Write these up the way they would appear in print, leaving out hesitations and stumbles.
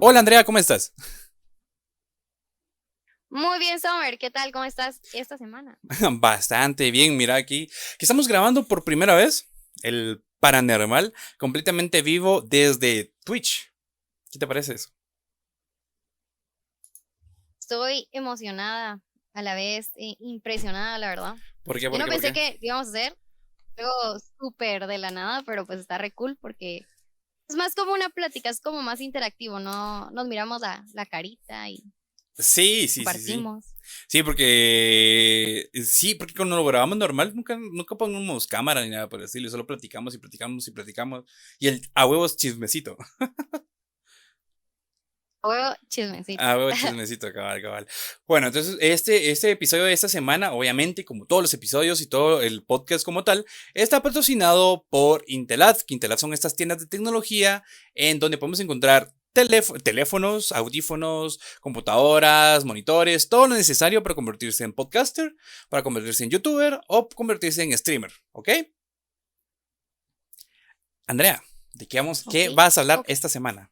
Hola Andrea, ¿cómo estás? Muy bien, Summer, ¿qué tal? ¿Cómo estás esta semana? Bastante bien, mira aquí, que estamos grabando por primera vez el Paranormal completamente vivo desde Twitch. ¿Qué te parece eso? Estoy emocionada, a la vez impresionada, la verdad. ¿Por qué? Yo ¿Por no qué? ¿Por pensé qué? que íbamos a hacer algo súper de la nada, pero pues está re cool porque es más como una plática, es como más interactivo, ¿no? Nos miramos la carita y Sí, sí, sí, sí. compartimos. Sí, porque cuando lo grabamos normal nunca ponemos cámara ni nada por el estilo, solo platicamos y platicamos y platicamos. Y el a huevos chismecito. Juego chismecito. Ah, huevo chismecito, cabal, cabal. Bueno, entonces este episodio de esta semana, obviamente, como todos los episodios y todo el podcast como tal, está patrocinado por Intelad, que Intelad son estas tiendas de tecnología en donde podemos encontrar teléfonos, audífonos, computadoras, monitores, todo lo necesario para convertirse en podcaster, para convertirse en youtuber o convertirse en streamer, ¿ok? Andrea, Ok, qué vas a hablar ok. esta semana?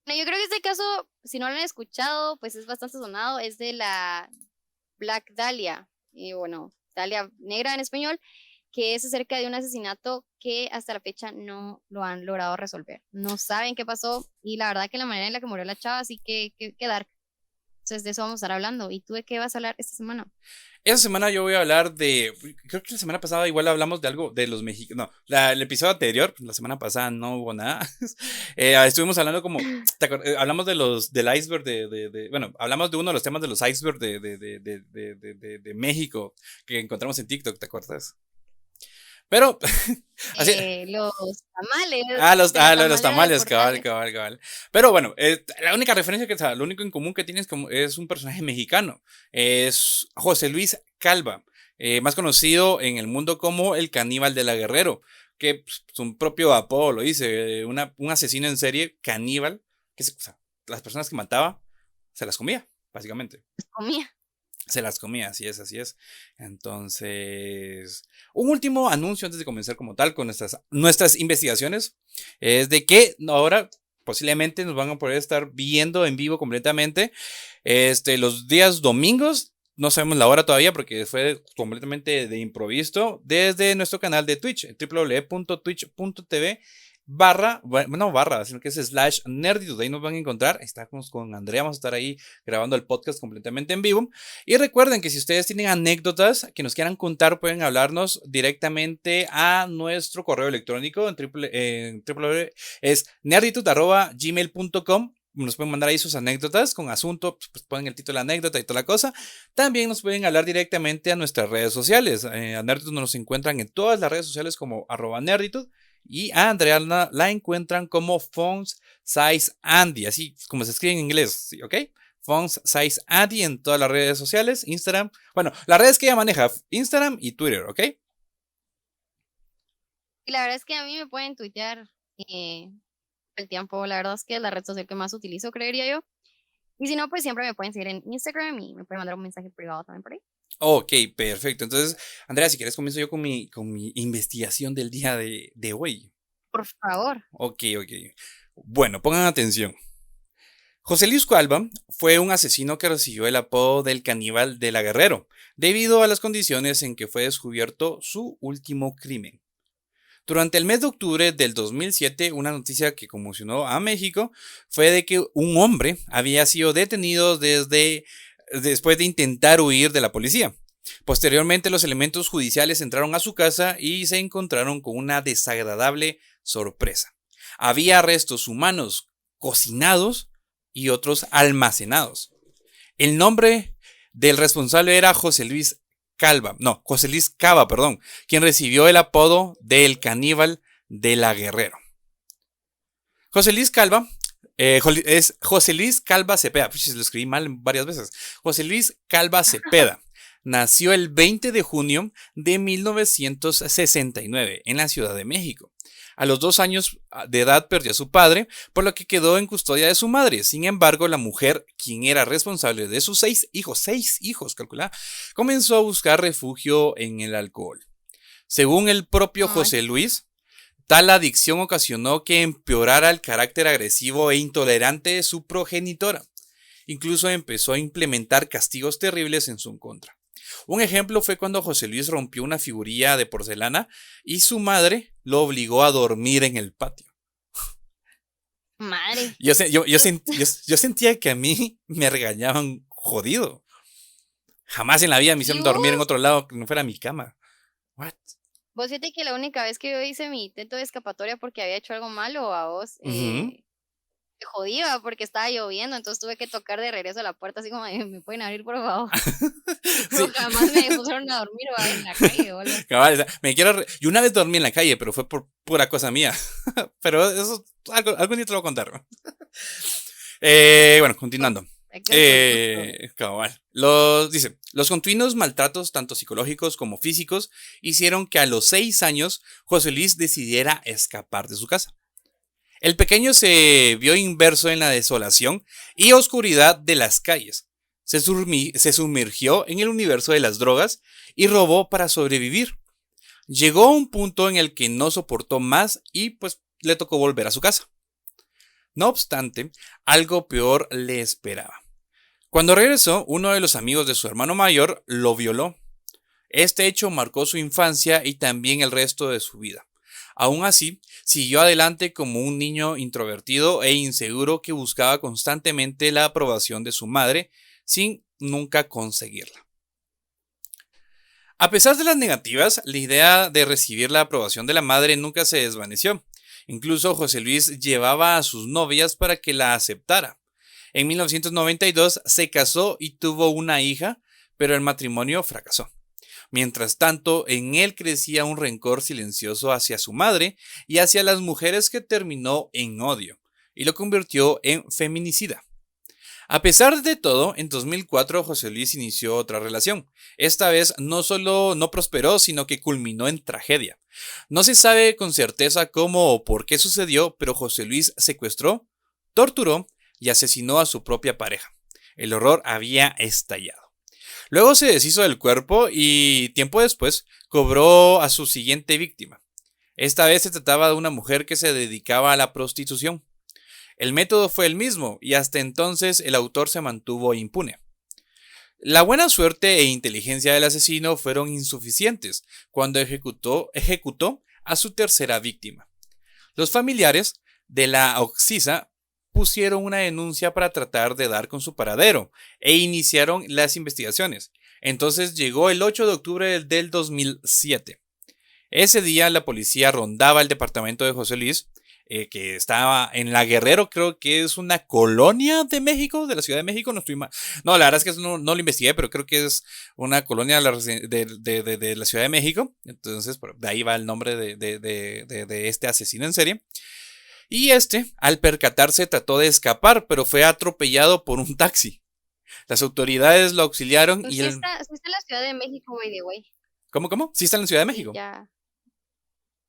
Bueno, yo creo que este caso, si no lo han escuchado, pues es bastante sonado, es de la Black Dahlia, y bueno, Dahlia negra en español, que es acerca de un asesinato que hasta la fecha no lo han logrado resolver. No saben qué pasó y la verdad que la manera en la que murió la chava, sí que dark. Entonces de eso vamos a estar hablando. ¿Y tú de qué vas a hablar esta semana? Esta semana yo voy a hablar de. Creo que la semana pasada igual hablamos de algo de los mexicanos. No, el episodio anterior, la semana pasada no hubo nada. Estuvimos hablando como. Hablamos del iceberg bueno, hablamos de uno de los temas de los iceberg de México que encontramos en TikTok, ¿te acuerdas? Pero, así. Los tamales, de la Lo de los tamalera de tamales, cabal, Portales. cabal, cabal. Pero bueno, la única referencia o sea, lo único en común que tienes es un personaje mexicano. Es José Luis Calva, más conocido en el mundo como el caníbal de la Guerrero, que pues, su propio apodo lo dice, un asesino en serie caníbal, o sea, las personas que mataba se las comía, básicamente. Comía. Se las comía, así es, así es. Entonces, un último anuncio antes de comenzar como tal con nuestras investigaciones es de que ahora posiblemente nos van a poder estar viendo en vivo completamente los días domingos. No sabemos la hora todavía porque fue completamente de improviso desde nuestro canal de Twitch, www.twitch.tv no barra, sino que es slash nerditud. Ahí nos van a encontrar. Estamos con Andrea, vamos a estar ahí grabando el podcast completamente en vivo. Y recuerden que si ustedes tienen anécdotas que nos quieran contar, pueden hablarnos directamente a nuestro correo electrónico en www, es nerditud@gmail.com. Nos pueden mandar ahí sus anécdotas con asunto, pues ponen el título de la anécdota y toda la cosa. También nos pueden hablar directamente a nuestras redes sociales. A Nerditud nos encuentran en todas las redes sociales como @nerditud. Y a Andrea la encuentran como Phones Size Andy, así como se escribe en inglés, ¿sí? ¿Ok? Phones Size Andy en todas las redes sociales, Instagram. Bueno, las redes que ella maneja, Instagram y Twitter, ¿ok? Y la verdad es que a mí me pueden tuitear eh, el tiempo. La verdad es que es la red social que más utilizo, creería yo. Y si no, pues siempre me pueden seguir en Instagram y me pueden mandar un mensaje privado también por ahí. Ok, perfecto. Entonces, Andrea, si quieres comienzo yo con mi investigación del día de hoy. Por favor. Ok, ok. Bueno, pongan atención. José Luis Calva fue un asesino que recibió el apodo del caníbal de la Guerrero, debido a las condiciones en que fue descubierto su último crimen. Durante el mes de octubre del 2007, una noticia que conmocionó a México fue de que un hombre había sido detenido después de intentar huir de la policía. Posteriormente, los elementos judiciales entraron a su casa y se encontraron con una desagradable sorpresa. Había restos humanos cocinados y otros almacenados. El nombre del responsable era José Luis Cava, perdón, quien recibió el apodo del caníbal de la Guerrero. José Luis Calva es José Luis Calva Cepeda. Pues, lo escribí mal varias veces. José Luis Calva Cepeda. Nació el 20 de junio de 1969 en la Ciudad de México. A los 2 años de edad perdió a su padre, por lo que quedó en custodia de su madre. Sin embargo, la mujer, quien era responsable de sus 6 hijos, calcula, comenzó a buscar refugio en el alcohol. Según el propio Ay, José Luis, Tal adicción ocasionó que empeorara el carácter agresivo e intolerante de su progenitora. Incluso empezó a implementar castigos terribles en su contra. Un ejemplo fue cuando José Luis rompió una figurilla de porcelana y su madre lo obligó a dormir en el patio. Madre. Yo sentía que a mí me regañaban jodido. Jamás en la vida me hicieron dormir en otro lado que no fuera mi cama. What? Vos fíjate que la única vez que yo hice mi intento de escapatoria porque había hecho algo malo a vos, me jodía porque estaba lloviendo, entonces tuve que tocar de regreso a la puerta así como, ¿me pueden abrir por favor? Pero Sí. jamás me pusieron a dormir en la calle, boludo. Cabal, o sea, yo una vez dormí en la calle, pero fue por pura cosa mía. Pero eso algún día te lo voy a contar. Bueno, continuando. Cabal. Dice, los continuos maltratos, tanto psicológicos como físicos, hicieron que a los 6 años José Luis decidiera escapar de su casa. El pequeño se vio inmerso en la desolación y oscuridad de las calles. Se sumergió en el universo de las drogas y robó para sobrevivir. Llegó a un punto en el que no soportó más y pues le tocó volver a su casa. No obstante, algo peor le esperaba. Cuando regresó, uno de los amigos de su hermano mayor lo violó. Este hecho marcó su infancia y también el resto de su vida. Aún así, siguió adelante como un niño introvertido e inseguro que buscaba constantemente la aprobación de su madre sin nunca conseguirla. A pesar de las negativas, la idea de recibir la aprobación de la madre nunca se desvaneció. Incluso José Luis llevaba a sus novias para que la aceptara. En 1992 se casó y tuvo una hija, pero el matrimonio fracasó. Mientras tanto, en él crecía un rencor silencioso hacia su madre y hacia las mujeres que terminó en odio, y lo convirtió en feminicida. A pesar de todo, en 2004 José Luis inició otra relación. Esta vez no solo no prosperó, sino que culminó en tragedia. No se sabe con certeza cómo o por qué sucedió, pero José Luis secuestró, torturó y asesinó a su propia pareja. El horror había estallado. Luego se deshizo del cuerpo y tiempo después cobró a su siguiente víctima. Esta vez se trataba de una mujer que se dedicaba a la prostitución. El método fue el mismo y hasta entonces el autor se mantuvo impune. La buena suerte e inteligencia del asesino fueron insuficientes cuando ejecutó a su tercera víctima. Los familiares de la occisa pusieron una denuncia para tratar de dar con su paradero e iniciaron las investigaciones. Entonces llegó el 8 de octubre del 2007. Ese día la policía rondaba el departamento de José Luis, que estaba en La Guerrero, creo que es una colonia de México, de la Ciudad de México, no estoy mal. No, la verdad es que eso no lo investigué, pero creo que es una colonia de la Ciudad de México. Entonces, de ahí va el nombre de este asesino en serie. Y al percatarse, trató de escapar, pero fue atropellado por un taxi. Las autoridades lo auxiliaron Pues y sí está en la Ciudad de México, by the way. ¿Cómo? ¿Sí está en la Ciudad de México? Ya.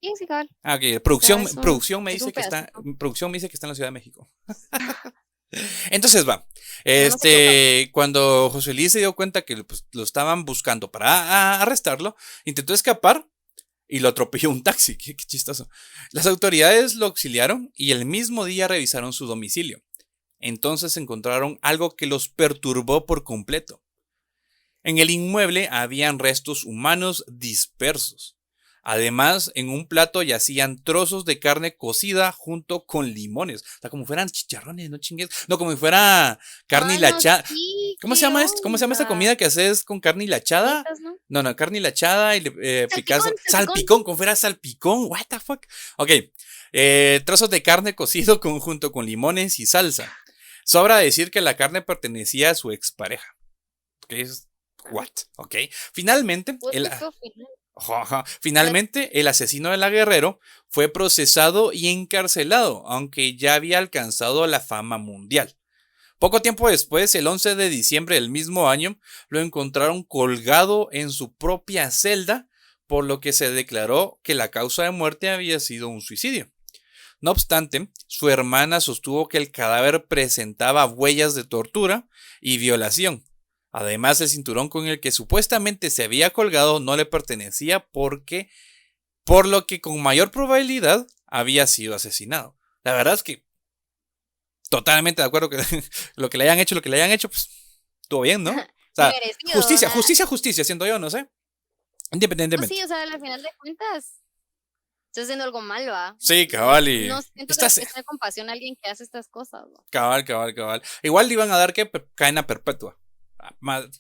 Sí, sí, cabal. Ah, ok. Producción me dice que está en la Ciudad de México. Entonces va. Cuando José Luis se dio cuenta que pues, lo estaban buscando para arrestarlo, intentó escapar y lo atropelló un taxi. Qué chistoso. Las autoridades lo auxiliaron y el mismo día revisaron su domicilio. Entonces encontraron algo que los perturbó por completo. En el inmueble habían restos humanos dispersos. Además, en un plato yacían trozos de carne cocida junto con limones. O sea, como fueran chicharrones, no chingues. No, como si fuera carne hilachada. Sí, ¿Cómo se llama esto? ¿Cómo se llama esta comida que haces con carne hilachada? No, carne hilachada y le picas salpicón, como fuera salpicón. What the fuck? Ok. Trozos de carne cocido junto con limones y salsa. Sobra decir que la carne pertenecía a su expareja. What? Ok. Finalmente, el asesino de La Guerrero fue procesado y encarcelado, aunque ya había alcanzado la fama mundial. Poco tiempo después, el 11 de diciembre del mismo año, lo encontraron colgado en su propia celda, por lo que se declaró que la causa de muerte había sido un suicidio. No obstante, su hermana sostuvo que el cadáver presentaba huellas de tortura y violación. Además, el cinturón con el que supuestamente se había colgado no le pertenecía porque por lo que con mayor probabilidad había sido asesinado. La verdad es que totalmente de acuerdo que lo que le hayan hecho, pues todo bien, ¿no? O Y sea, merecido, justicia, ¿verdad? justicia, justicia, siento yo, no sé. No, sí, Independientemente. o sea, al final de cuentas, estás haciendo algo malo, ¿ah? Sí, No, cabal, y no siento que le estás puedes tener compasión a alguien que hace estas cosas, ¿no? cabal, cabal, cabal. Igual le iban a dar que cadena perpetua.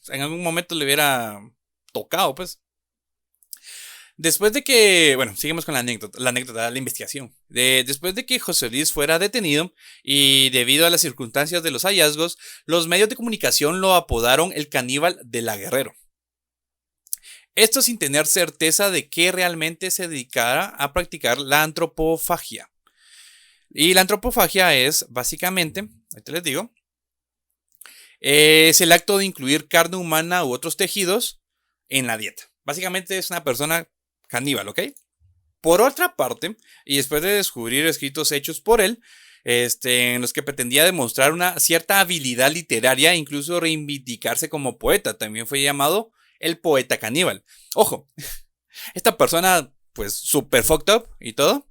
En algún momento le hubiera tocado, pues. Después de que, bueno, seguimos con la investigación. Después de que José Luis fuera detenido y debido a las circunstancias de los hallazgos, los medios de comunicación lo apodaron el caníbal de la Guerrero. Esto sin tener certeza de que realmente se dedicara a practicar la antropofagia. Y la antropofagia es básicamente, ahorita les digo, es el acto de incluir carne humana u otros tejidos en la dieta. Básicamente es una persona caníbal, ¿ok? Por otra parte, y después de descubrir escritos hechos por él, en los que pretendía demostrar una cierta habilidad literaria e incluso reivindicarse como poeta, también fue llamado el poeta caníbal. Ojo, esta persona, pues, super fucked up y todo,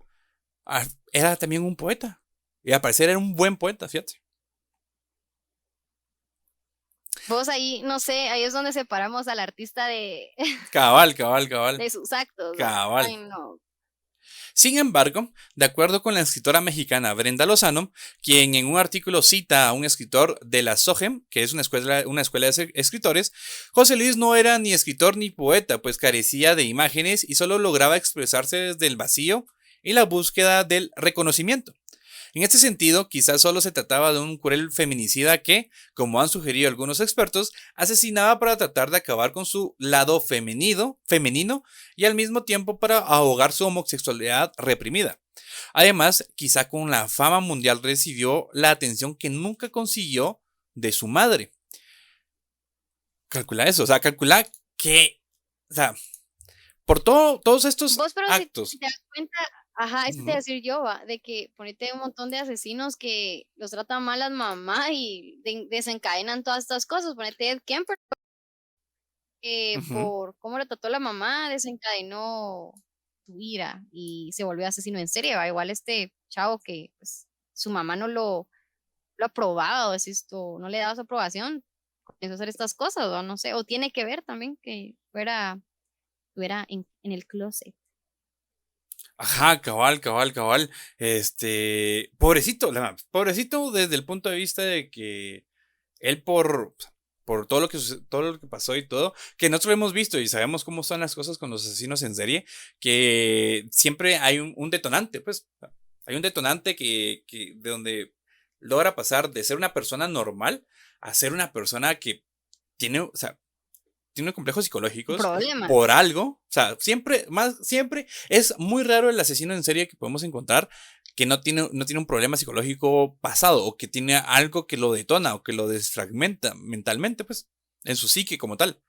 era también un poeta. Y al parecer era un buen poeta, fíjate. Vos ahí, no sé, ahí es donde separamos al artista de, Cabal, cabal, cabal, de sus actos, ¿va? cabal. Ay, no. Sin embargo, de acuerdo con la escritora mexicana Brenda Lozano, quien en un artículo cita a un escritor de la SOGEM, que es una escuela de escritores, José Luis no era ni escritor ni poeta, pues carecía de imágenes y solo lograba expresarse desde el vacío y la búsqueda del reconocimiento. En este sentido, quizás solo se trataba de un cruel feminicida que, como han sugerido algunos expertos, asesinaba para tratar de acabar con su lado femenino y al mismo tiempo para ahogar su homosexualidad reprimida. Además, quizá con la fama mundial recibió la atención que nunca consiguió de su madre. Calcula eso, o sea, calcula que, o sea, por todos estos Vos, pero si actos. te das cuenta, ajá, eso te iba a Ujú, decir yo, va, de que ponete un montón de asesinos que los tratan mal las mamás y desencadenan todas estas cosas. Ponete Ed Kemper, que ujú. por cómo lo trató la mamá, desencadenó su ira y se volvió asesino en serie, va. Igual este chavo que pues, su mamá no lo aprobaba o esto, no le daba su aprobación, comenzó a hacer estas cosas, o no sé, o tiene que ver también que estuviera en el closet. Ajá, cabal, cabal, cabal. Pobrecito, pobrecito desde el punto de vista de que él por todo lo que pasó y todo, que nosotros hemos visto y sabemos cómo son las cosas con los asesinos en serie, que siempre hay un detonante, pues, hay un detonante de donde logra pasar de ser una persona normal a ser una persona que tiene, o sea, tiene complejos psicológicos Problemas. por algo. O sea, siempre es muy raro el asesino en serie que podemos encontrar que no tiene un problema psicológico pasado o que tiene algo que lo detona o que lo desfragmenta mentalmente, pues, en su psique como tal.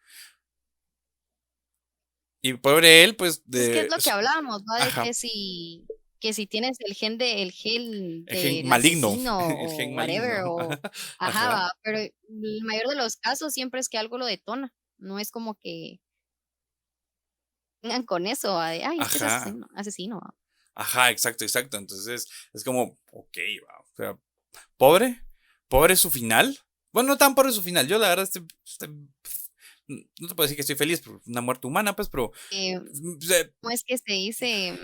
Y pobre él, pues, Es que es lo que hablábamos, ¿no? De ajá, que si tienes el gen el gen del maligno, asesino el o gen whatever, maligno. o ajá, Ajá, va, pero el mayor de los casos siempre es que algo lo detona. No es como que vengan con eso, va, de, ay, es que es ajá, asesino, va. ajá, exacto, exacto. Entonces, es como, ok, va, o sea, pobre, pobre su final. Bueno, no tan pobre su final. Yo, la verdad, no te puedo decir que estoy feliz por una muerte humana, pues, pero Eh, se- ¿Cómo es que se dice?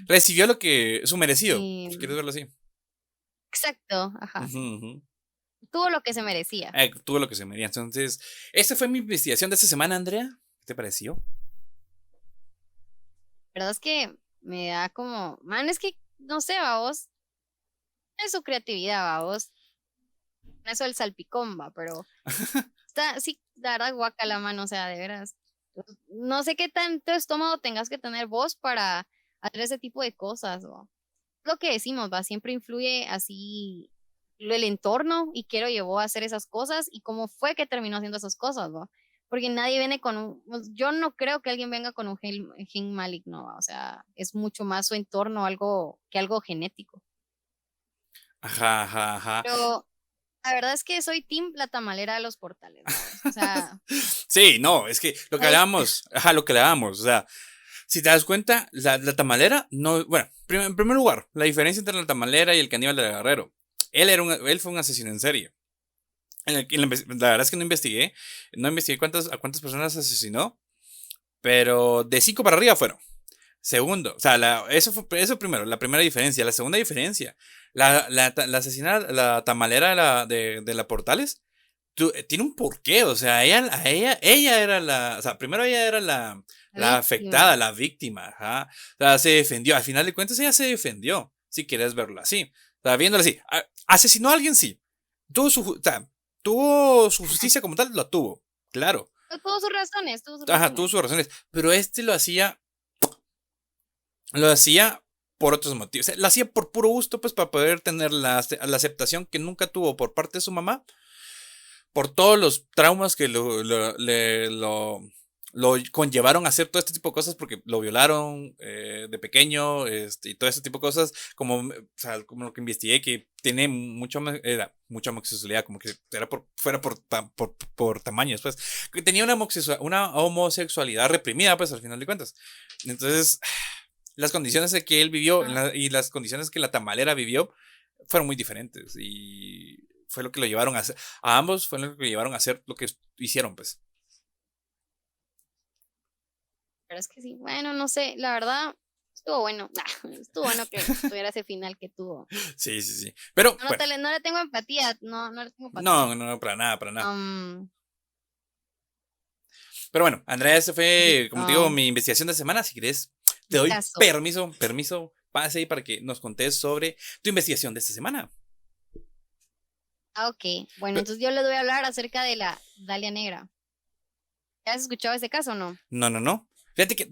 recibió lo que su merecido, si quieres Em, verlo así. exacto, ajá, Ujú, sí. ujú. Tuvo lo que se merecía. Tuvo lo que se merecía. Entonces, esta fue mi investigación de esta semana, Andrea. ¿Qué te pareció? ¿Verdad? Es que me da como, man, es que, no sé, va vos, es su creatividad, va vos, eso del salpicón, va, pero está, sí, la verdad, guaca la mano, o sea, de veras. No sé qué tanto estómago tengas que tener vos para hacer ese tipo de cosas, ¿no? Lo que decimos, va, siempre influye así el entorno y quiero llevó a hacer esas cosas y cómo fue que terminó haciendo esas cosas, ¿no? Porque nadie viene con pues, yo no creo que alguien venga con un gen maligno, ¿va? O sea, es mucho más su entorno algo que algo genético. Ajá, ajá, ajá. Pero la verdad es que soy team la tamalera de los portales, vamos. O sea, Sí, no, es que lo que ahí hablábamos, ajá, lo que hablábamos, o sea. Si te das cuenta, la tamalera no. Bueno, en primer lugar, la diferencia entre la tamalera y el caníbal del Guerrero. Él fue un asesino en serie. La verdad es que no investigué a cuántas personas asesinó, pero de 5 para arriba fueron. Segundo, o sea, eso primero, la primera diferencia. La segunda diferencia, la asesinada, la tamalera de la Portales, tiene un porqué, o sea, ella era o sea, primero ella era la Víctima. afectada, la víctima, ajá. O sea, se defendió, al final de cuentas ella se defendió, si quieres verlo así. O sea, viéndolo así, asesinó a alguien, sí. O sea, tuvo su justicia como tal, lo tuvo, claro. Tuvo sus razones, tuvo sus Ajá, tuvo razones. sus razones, pero lo hacía por otros motivos. O sea, lo hacía por puro gusto, pues para poder tener la aceptación que nunca tuvo por parte de su mamá, por todos los traumas que lo conllevaron a hacer todo este tipo de cosas, porque lo violaron de pequeño, y todo este tipo de cosas, o sea, como lo que investigué, que tiene mucha homosexualidad, como que fuera por tamaños, pues, que tenía una homosexualidad reprimida, pues, al final de cuentas. Entonces, las condiciones en que él vivió y las condiciones que la tamalera vivió fueron muy diferentes y fue lo que lo llevaron a ambos fue lo que lo llevaron a hacer lo que hicieron, pues. Pero es que sí, bueno, no sé, la verdad, estuvo bueno. Estuvo bueno que tuviera ese final que tuvo. Sí, sí, sí. Pero, No, bueno, no le tengo empatía, no le tengo empatía. no, no, no, para nada, para nada. Um, Pero bueno, Andrea, ese fue, como te digo, Listo. mi investigación de semana. Si quieres, te Mi doy caso. permiso, pase ahí para que nos contes sobre tu investigación de esta semana. Ok, bueno, Pero, entonces yo les voy a hablar acerca de la Dalia Negra. ¿Ya has escuchado ese caso o no? no, no, no. Fíjate que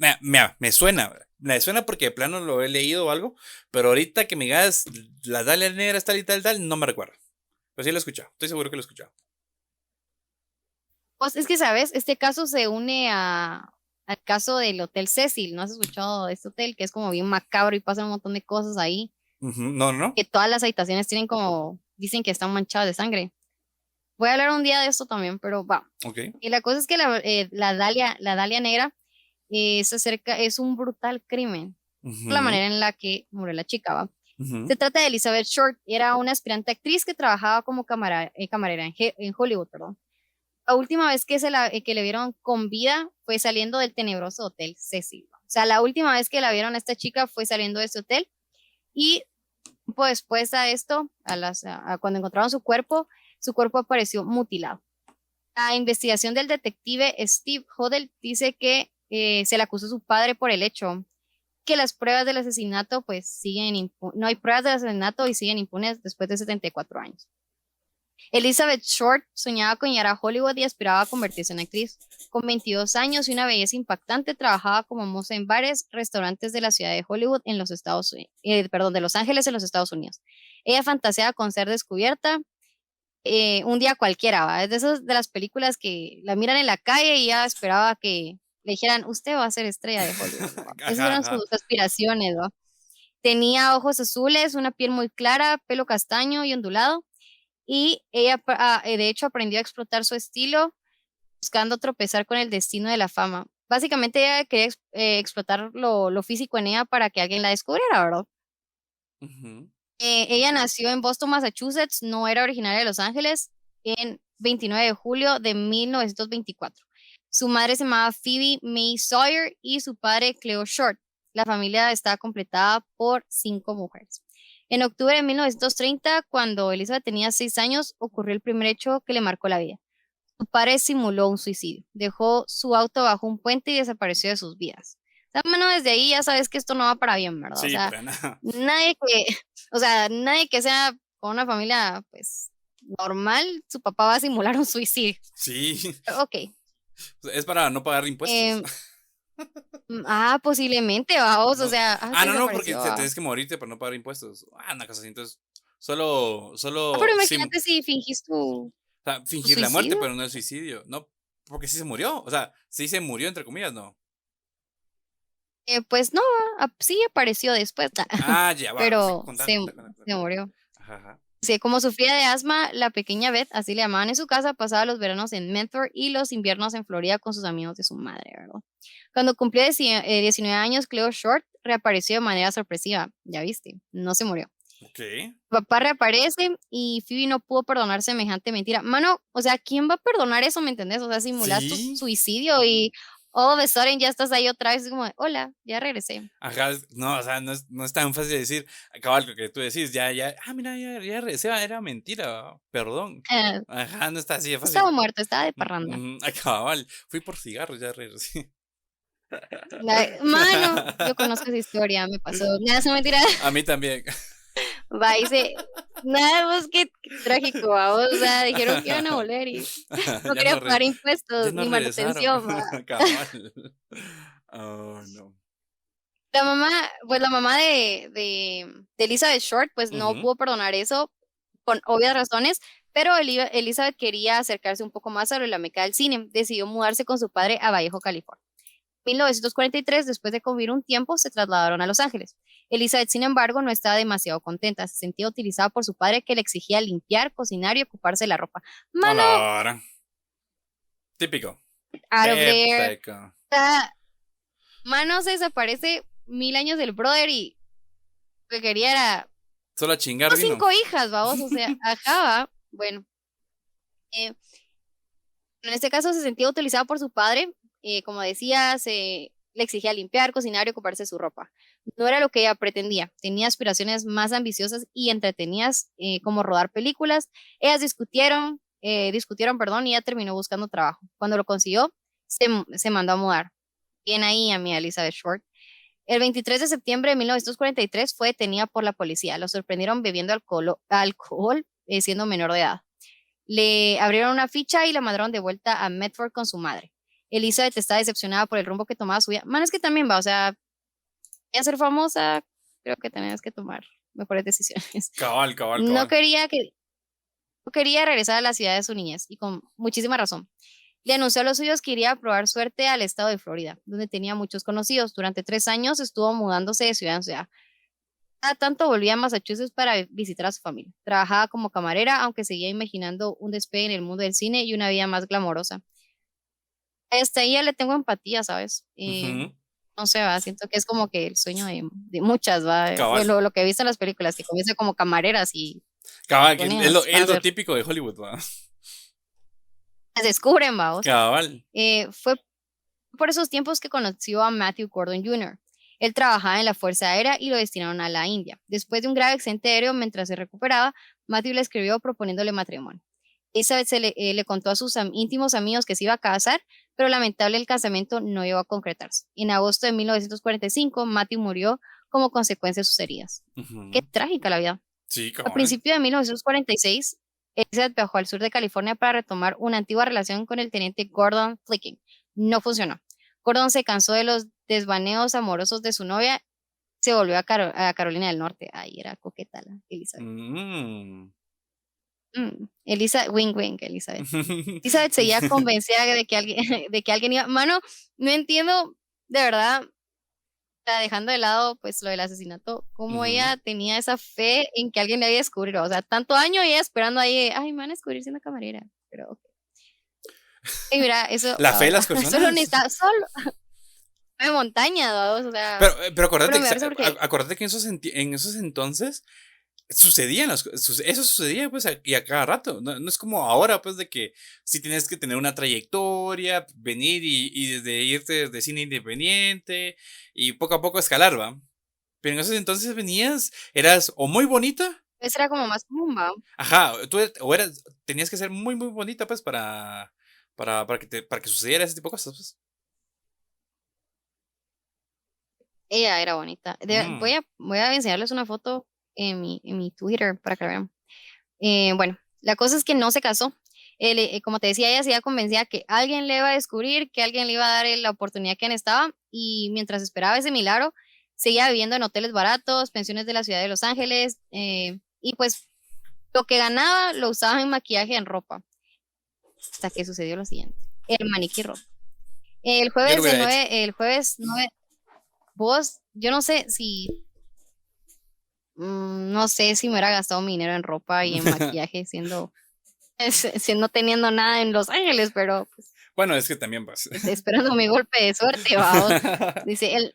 me suena porque de plano lo he leído o algo, pero ahorita que me digas la Dalia Negra es tal y tal, tal, no me recuerdo. Pero sí lo he escuchado, estoy seguro que lo he escuchado. Pues es que, ¿sabes? Este caso se une al caso del Hotel Cecil. ¿No has escuchado de este hotel? Que es como bien macabro y pasan un montón de cosas ahí. Ujú, no, no, no. Que todas las habitaciones tienen como, dicen que están manchadas de sangre. Voy a hablar un día de esto también, pero va. Ok. Y la cosa es que la Dalia Negra es un brutal crimen. Por la Ujú, manera en la que murió la chica, ¿va? ujú, Se trata de Elizabeth Short, era una aspirante actriz que trabajaba como camarera en Hollywood, perdón. La última vez que le vieron con vida fue saliendo del tenebroso hotel Cecil. O sea, la última vez que la vieron a esta chica fue saliendo de ese hotel y pues después a esto, cuando encontraron su cuerpo apareció mutilado. La investigación del detective Steve Hodel dice que se le acusó a su padre por el hecho, que las pruebas del asesinato pues no hay pruebas del asesinato y siguen impunes después de 74 años. Elizabeth Short soñaba con llegar a Hollywood y aspiraba a convertirse en actriz. Con 22 años y una belleza impactante, trabajaba como moza en bares, restaurantes de la ciudad de Hollywood en los de Los Ángeles en los Estados Unidos. Ella fantaseaba con ser descubierta un día cualquiera, ¿va? Es de esas de las películas que la miran en la calle y ya esperaba que le dijeran, usted va a ser estrella de Hollywood, ¿va? Esas ajá, eran ajá. sus aspiraciones, ¿va? Tenía ojos azules, una piel muy clara, pelo castaño y ondulado y ella, de hecho, aprendió a explotar su estilo buscando tropezar con el destino de la fama. Básicamente ella quería explotar lo físico en ella para que alguien la descubriera, ¿verdad? Ujú, Ella nació en Boston, Massachusetts, no era originaria de Los Ángeles, en 29 de julio de 1924. Su madre se llamaba Phoebe May Sawyer y su padre Cleo Short. La familia estaba completada por 5 mujeres. En octubre de 1930, cuando Elizabeth tenía 6 años, ocurrió el primer hecho que le marcó la vida. Su padre simuló un suicidio, dejó su auto bajo un puente y desapareció de sus vidas. O sea, bueno, desde ahí ya sabes que esto no va para bien, ¿verdad? O sí, sea, para nada. nadie que, o sea, nadie que sea con una familia, pues, normal, su papá va a simular un suicidio. Sí, Ok. es para no pagar impuestos. em, Posiblemente, vamos, o No. sea, se No, no, porque desapareció. tienes que morirte para no pagar impuestos. Una cosa así. Entonces, Pero sí, imagínate si fingís o sea, tu fingir la muerte, suicidio. pero no el suicidio. No, porque sí se murió. O sea, sí se murió, entre comillas, no. Pues no, sí apareció después, Ya va. Sí, pero contá, se, contá, contá, se contá. murió. Ajá, ajá. Sí, como sufría de asma, la pequeña Beth, así le llamaban en su casa, pasaba los veranos en Mentor y los inviernos en Florida con sus amigos de su madre, ¿verdad? Cuando cumplió 19 años, Cleo Short reapareció de manera sorpresiva. Ya viste, no se murió. Ok. Papá reaparece y Phoebe no pudo perdonar semejante mentira. Mano, o sea, ¿quién va a perdonar eso, me entendés? O sea, simulas tu Sí. suicidio y all of a sudden ya estás ahí otra vez, es como, de, hola, ya regresé. Ajá, no, o sea, no es tan fácil de decir, cabal, lo que tú decís, mira, ya regresé, era mentira, perdón. Eh, Ajá, no está así de estaba fácil. muerto, estaba de parranda. Cabal, fui por cigarros, ya regresé. Mano, yo conozco esa historia, me pasó. Nada, es mentira. A mí también. Va y se. Nada, pues qué trágico, vamos. O sea, dijeron que iban a volver y no Ya querían no, pagar ya impuestos no ni regresaron. manutención, va. Cabal. Oh, no. La mamá, pues la mamá de Elizabeth Short, pues no Ujú. pudo perdonar eso por obvias razones, pero Elizabeth quería acercarse un poco más a la meca del cine. Decidió mudarse con su padre a Vallejo, California. 1943, después de convivir un tiempo, se trasladaron a Los Ángeles. Elizabeth, sin embargo, no estaba demasiado contenta. Se sentía utilizada por su padre que le exigía limpiar, cocinar y ocuparse de la ropa. A Mano, la hora. Típico. out of there. Típico. Mano se desaparece 1000 años del brother y lo que quería era Solo a chingar unos vino. 5 hijas, vamos, o sea, ajá, va. Bueno, eh, en este caso se sentía utilizada por su padre, como decía, le exigía limpiar, cocinar y ocuparse de su ropa. No era lo que ella pretendía, tenía aspiraciones más ambiciosas y entretenidas, como rodar películas. Ellas discutieron, perdón, y ella terminó buscando trabajo. Cuando lo consiguió, se mandó a mudar. Bien ahí a mi Elizabeth Short. El 23 de septiembre de 1943 fue detenida por la policía. Lo sorprendieron bebiendo alcohol, siendo menor de edad. Le abrieron una ficha y la mandaron de vuelta a Medford con su madre. Elizabeth está decepcionada por el rumbo que tomaba su vida. Man, es que también va, o sea, a ser famosa, creo que tenías que tomar mejores decisiones. Cabal, cabal, No cabal. quería que, no quería regresar a la ciudad de su niñez y con muchísima razón. Le anunció a los suyos que iría a probar suerte al estado de Florida, donde tenía muchos conocidos. Durante 3 años estuvo mudándose de ciudad en ciudad. Cada tanto volvía a Massachusetts para visitar a su familia. Trabajaba como camarera, aunque seguía imaginando un despegue en el mundo del cine y una vida más glamorosa. Hasta ella le tengo empatía, ¿sabes? Ujú. No sé, va, siento que es como que el sueño de muchas, va. Cabal. Bueno, lo que he visto en las películas, que comienza como camareras y Cabal, que ponen es a lo hacer, típico de Hollywood, ¿va? se descubren, vamos. Cabal. Fue por esos tiempos que conoció a Matthew Gordon Jr. Él trabajaba en la Fuerza Aérea y lo destinaron a la India. Después de un grave accidente aéreo, mientras se recuperaba, Matthew le escribió proponiéndole matrimonio. Elizabeth le contó a sus íntimos amigos que se iba a casar, pero lamentable el casamiento no iba a concretarse. En agosto de 1945, Matthew murió como consecuencia de sus heridas. Qué Ujú. trágica la vida. Sí, A cabal. principios de 1946, Elizabeth viajó al sur de California para retomar una antigua relación con el teniente Gordon Flicking. No funcionó. Gordon se cansó de los desvaneos amorosos de su novia, se volvió a Carolina del Norte. Ay, era coqueta la Elizabeth. Mm. Wing Wing, Elizabeth. Elizabeth seguía convencida de que alguien, de que alguien iba. Mano, no entiendo, de verdad, dejando de lado pues lo del asesinato, cómo Ujú. ella tenía esa fe en que alguien le había descubierto. O sea, tanto año y ella esperando ahí, ay, me van a descubrir siendo camarera. Pero, ok. Y mira, eso, La fe de ahora, las solo personas. necesitaba, solo de montaña, ¿no? O sea, Pero pero acordate, me parece porque acordate que en esos entonces sucedían eso sucedía pues y a cada rato. No es como ahora pues de que si tienes que tener una trayectoria, venir y desde irte de cine independiente y poco a poco escalar, ¿va? Pero en esos entonces venías, eras o muy bonita, eso era como más común, ¿va? ajá, o eras, tenías que ser muy, muy bonita pues para que sucediera ese tipo de cosas, pues. Ella era bonita. Mm, Voy a enseñarles una foto en mi Twitter para que la vean. Bueno, la cosa es que no se casó. Como te decía, ella se había convencida que alguien le iba a descubrir, que alguien le iba a dar la oportunidad que necesitaba, y mientras esperaba ese milagro, seguía viviendo en hoteles baratos, pensiones de la ciudad de Los Ángeles, y pues lo que ganaba lo usaba en maquillaje, en ropa, hasta que sucedió lo siguiente: el maniquí roto. yo lo hubiera hecho. El jueves 9, vos, yo no sé si No sé si me hubiera gastado mi dinero en ropa y en maquillaje siendo teniendo nada en Los Ángeles, pero pues, Bueno, es que también vas. esperando mi golpe de suerte, vamos. Dice, el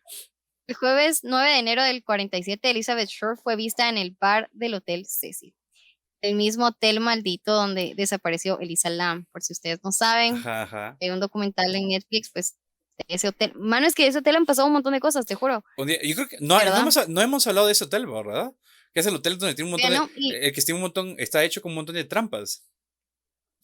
jueves 9 de enero del 47, Elizabeth Shore fue vista en el bar del Hotel Cecil, el mismo hotel maldito donde desapareció Elisa Lam. Por si ustedes no saben, Ajá, ajá. hay un documental en Netflix, pues, de ese hotel. Mano, es que de ese hotel han pasado un montón de cosas, te juro, Yo creo que de verdad. no hemos hablado de ese hotel, ¿verdad? Que es el hotel donde tiene un montón de. No, y El que tiene un montón. Está hecho con un montón de trampas.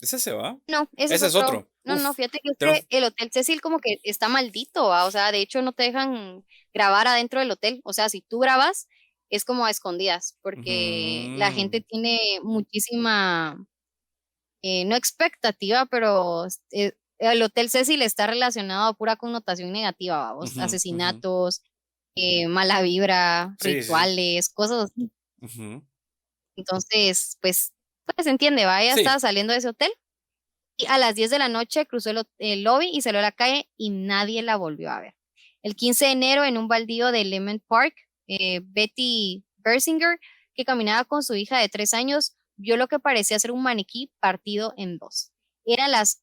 ¿Es ese, va? no, ese es Ese es otro. otro. No, no, Uf. fíjate que es Tenemos. que el Hotel Cecil como que está maldito, ¿va? O sea, de hecho no te dejan grabar adentro del hotel. O sea, si tú grabas, es como a escondidas, porque la gente Ujú. tiene muchísima, no expectativa, pero el Hotel Cecil está relacionado a pura connotación negativa, vamos, Ujú, ujú. asesinatos, mala vibra, Sí, sí, sí. rituales, cosas así. Ujú. Entonces, pues se entiende, va, ella Sí. estaba saliendo de ese hotel y a las 10 de la noche cruzó el lobby y salió a la calle y nadie la volvió a ver. El 15 de enero, en un baldío de Lemon Park, Betty Bersinger, que caminaba con su hija de 3 años, vio lo que parecía ser un maniquí partido en dos. Eran las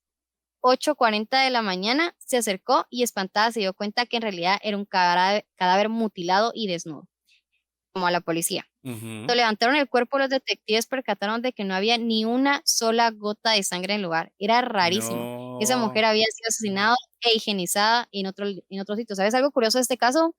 8:40 de la mañana, se acercó y espantada se dio cuenta que en realidad era un cadáver mutilado y desnudo, como a la policía. Ujú. Cuando levantaron el cuerpo, los detectives percataron de que no había ni una sola gota de sangre en el lugar. Era rarísimo. Esa mujer No. había sido asesinada e higienizada en otro sitio. ¿Sabes algo curioso de este caso?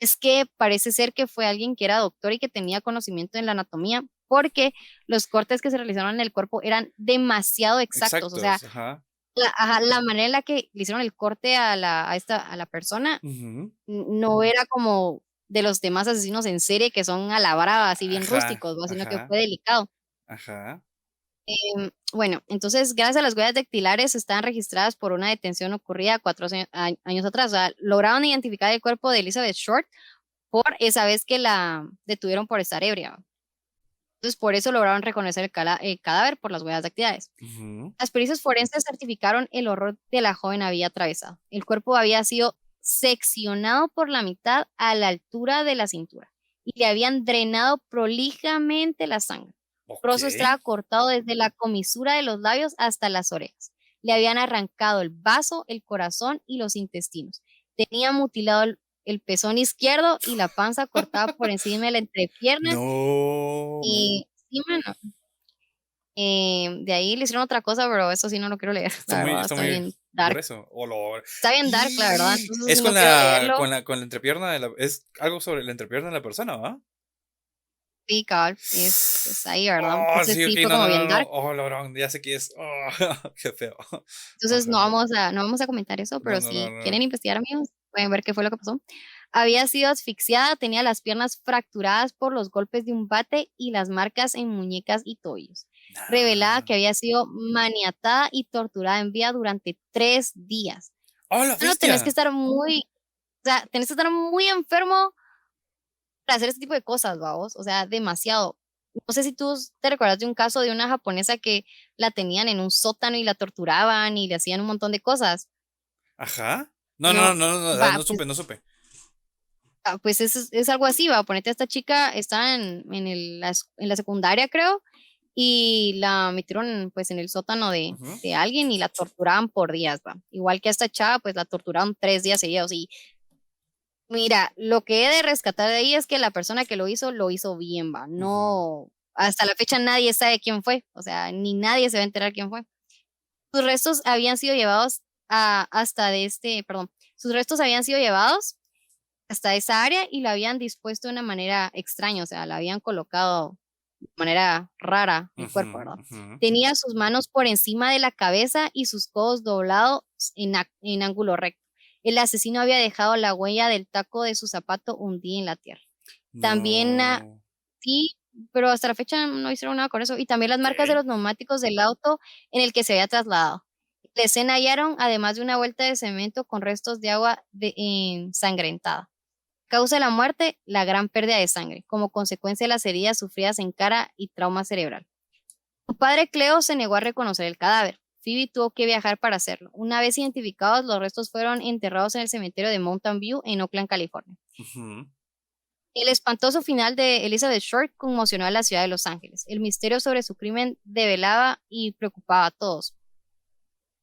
Es que parece ser que fue alguien que era doctor y que tenía conocimiento en la anatomía, porque los cortes que se realizaron en el cuerpo eran demasiado exactos. O sea, Exactos, ajá. la manera en la que le hicieron el corte a la persona Ujú. no era como de los demás asesinos en serie que son a la brava, así bien Ajá, rústicos, ¿va? Sino que ajá, fue delicado. ajá. Bueno, entonces, gracias a las huellas dactilares, estaban registradas por una detención ocurrida 4 años atrás. O sea, lograron identificar el cuerpo de Elizabeth Short por esa vez que la detuvieron por estar ebria, ¿va? Entonces, por eso lograron reconocer el cadáver por las huellas dactilares. Ujú. Las pericias forenses certificaron el horror que la joven había atravesado. El cuerpo había sido seccionado por la mitad a la altura de la cintura y le habían drenado prolijamente la sangre. El Ok. rostro estaba cortado desde la comisura de los labios hasta las orejas. Le habían arrancado el vaso, el corazón y los intestinos. Tenía mutilado el pezón izquierdo y la panza cortada por encima de la entrepierna. No. Y sí, mano, de ahí le hicieron otra cosa, pero eso sí no lo quiero leer, la verdad, Está está muy bien dark. grueso. Está bien dark, la verdad, Y entonces es sí no quiero leerlo. con la entrepierna de la. Es algo sobre la entrepierna de la persona, ¿va? Sí, cabal, es ahí, ¿verdad? Oh, Entonces sí, ok, sí fue no, no, como no, bien no, no. dark. Oh, Lorón, ya sé qué es. Oh, qué feo. Entonces no Ajá. vamos a, no vamos a comentar eso, No, pero no, no, si no. quieren investigar, amigos, pueden ver qué fue lo que pasó. Había sido asfixiada, tenía las piernas fracturadas por los golpes de un bate y las marcas en muñecas y tobillos. Revelada Nah. que había sido maniatada y torturada en vida durante 3 días. ¡Oh, la No, tenés que bestia! estar muy, o sea, tenés que estar muy enfermo para hacer este tipo de cosas, vamos, o sea, demasiado. No sé si tú te recuerdas de un caso de una japonesa que la tenían en un sótano y la torturaban y le hacían un montón de cosas. Ajá. No, no, No, no, no, no, va, no supe, no supe. pues es algo así, va, ponete a esta chica, estaba en la secundaria, creo, y la metieron pues en el sótano de, Ujú. de alguien y la torturaban por días, va. Igual que a esta chava, pues la torturaron 3 días seguidos y mira, lo que he de rescatar de ahí es que la persona que lo hizo bien, va. Ujú. No, hasta la fecha nadie sabe quién fue, o sea, ni nadie se va a enterar quién fue. Sus restos habían sido llevados perdón, sus restos habían sido llevados hasta esa área y la habían dispuesto de una manera extraña, o sea, la habían colocado de manera rara el Ujú, cuerpo, ¿verdad? ujú. Tenía sus manos por encima de la cabeza y sus codos doblados en ángulo recto. El asesino había dejado la huella del taco de su zapato hundida en la tierra. También, No. sí, pero hasta la fecha no hicieron nada con eso. Y también las marcas de Ok. los neumáticos del auto en el que se había trasladado. En la escena hallaron, además de una vuelta de cemento con restos de agua ensangrentada. Causa de la muerte, la gran pérdida de sangre, como consecuencia de las heridas sufridas en cara y trauma cerebral. Su padre Cleo se negó a reconocer el cadáver. Phoebe tuvo que viajar para hacerlo. Una vez identificados, los restos fueron enterrados en el cementerio de Mountain View en Oakland, California. Ujú. El espantoso final de Elizabeth Short conmocionó a la ciudad de Los Ángeles. El misterio sobre su crimen develaba y preocupaba a todos,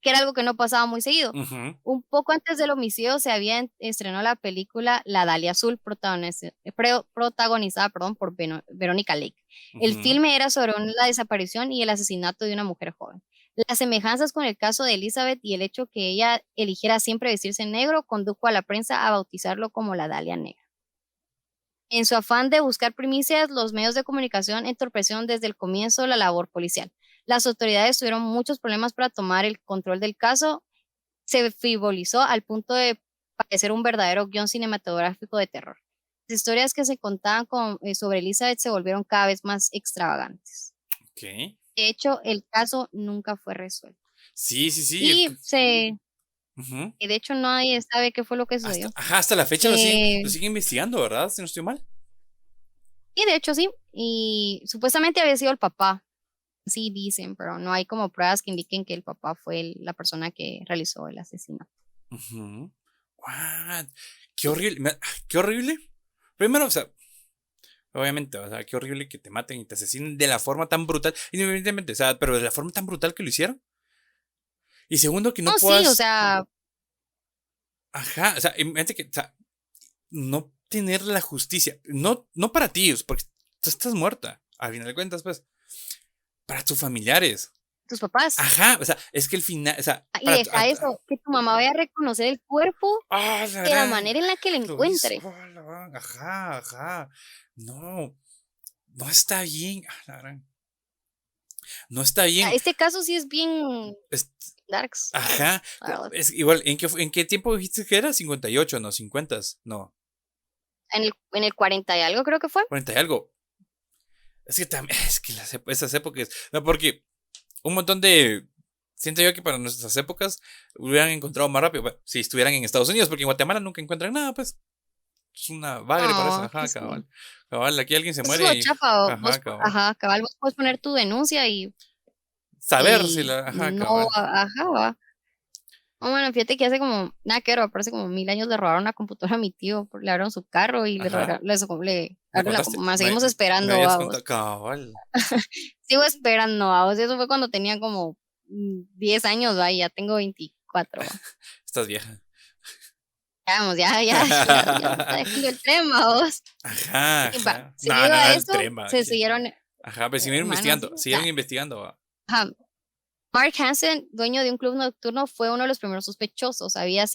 que era algo que no pasaba muy seguido. Ujú, Un poco antes del homicidio se había estrenado la película La Dalia Azul, protagonizada, perdón, por Verónica Lake. El ujú. filme era sobre la desaparición y el asesinato de una mujer joven. Las semejanzas con el caso de Elizabeth y el hecho que ella eligiera siempre vestirse en negro condujo a la prensa a bautizarlo como la Dalia Negra. En su afán de buscar primicias, los medios de comunicación entorpecieron desde el comienzo la labor policial. Las autoridades tuvieron muchos problemas para tomar el control del caso. Se frivolizó al punto de parecer un verdadero guión cinematográfico de terror. Las historias que se contaban sobre Elizabeth se volvieron cada vez más extravagantes. Ok. De hecho, el caso nunca fue resuelto. Sí, sí, sí. Y se, Ujú. y de hecho nadie sabe qué fue lo que sucedió. Hasta la fecha Eh, lo siguen investigando, ¿verdad? Si no estoy mal. y de hecho sí, y supuestamente había sido el papá. Sí dicen, pero no hay como pruebas que indiquen que el papá fue la persona que realizó el asesinato. Ujú. What? Qué horrible. Qué horrible. Primero, o sea, obviamente, o sea, qué horrible que te maten y te asesinen de la forma tan brutal. Independientemente, o sea, pero de la forma tan brutal que lo hicieron. Y segundo, que no No, sí, o puedas. sea, Ajá, o sea, imagínate que, o sea, no tener la justicia. No, no para ti, porque tú estás muerta. Al final de cuentas, pues, para tus familiares. tus papás. Ajá, o sea, es que el final, o sea, Y deja eso, que tu mamá vaya a reconocer el cuerpo la de la gran, manera en la que lo lo hizo, encuentre. ajá, ajá. No, no está bien, la gran, no está bien. Este caso sí es bien Es- darks, ajá, la verdad. es igual, en qué tiempo dijiste que era? 58, no, 50, no, En el 40 y algo creo que fue. 40 y algo. Es que también, es que esas épocas, no, porque un montón de, siento yo que para nuestras épocas hubieran encontrado más rápido, bueno, si estuvieran en Estados Unidos, porque en Guatemala nunca encuentran nada, pues. Es una bagre para eso, No, ajá, aquí sí. cabal. Cabal, aquí alguien se Eso es muere lo y. chafa. Ajá, cabal. Ajá, cabal, vos puedes poner tu denuncia Saber si y la. Ajá, no, cabal. ajá, va. No, bueno, fíjate que hace como, nada que ver, parece como 1000 años le robaron una computadora a mi tío, le abrieron su carro y Ajá. le Me abrieron la contaste. computadora. Seguimos Me esperando, habías vamos. contado. Cabal. Sigo esperando, vamos. Eso fue cuando tenía como 10 años, va, y ya tengo 24, va. Estás vieja. Ya, vamos, ya me está dejando el tren, vamos. Ajá, Y va, ajá. No, seguido no, no, a el eso, tren va se aquí. siguieron, Ajá, pero siguieron hermano, investigando. sí, Siguieron investigando, va. ajá. Mark Hansen, dueño de un club nocturno, fue uno de los primeros sospechosos. Había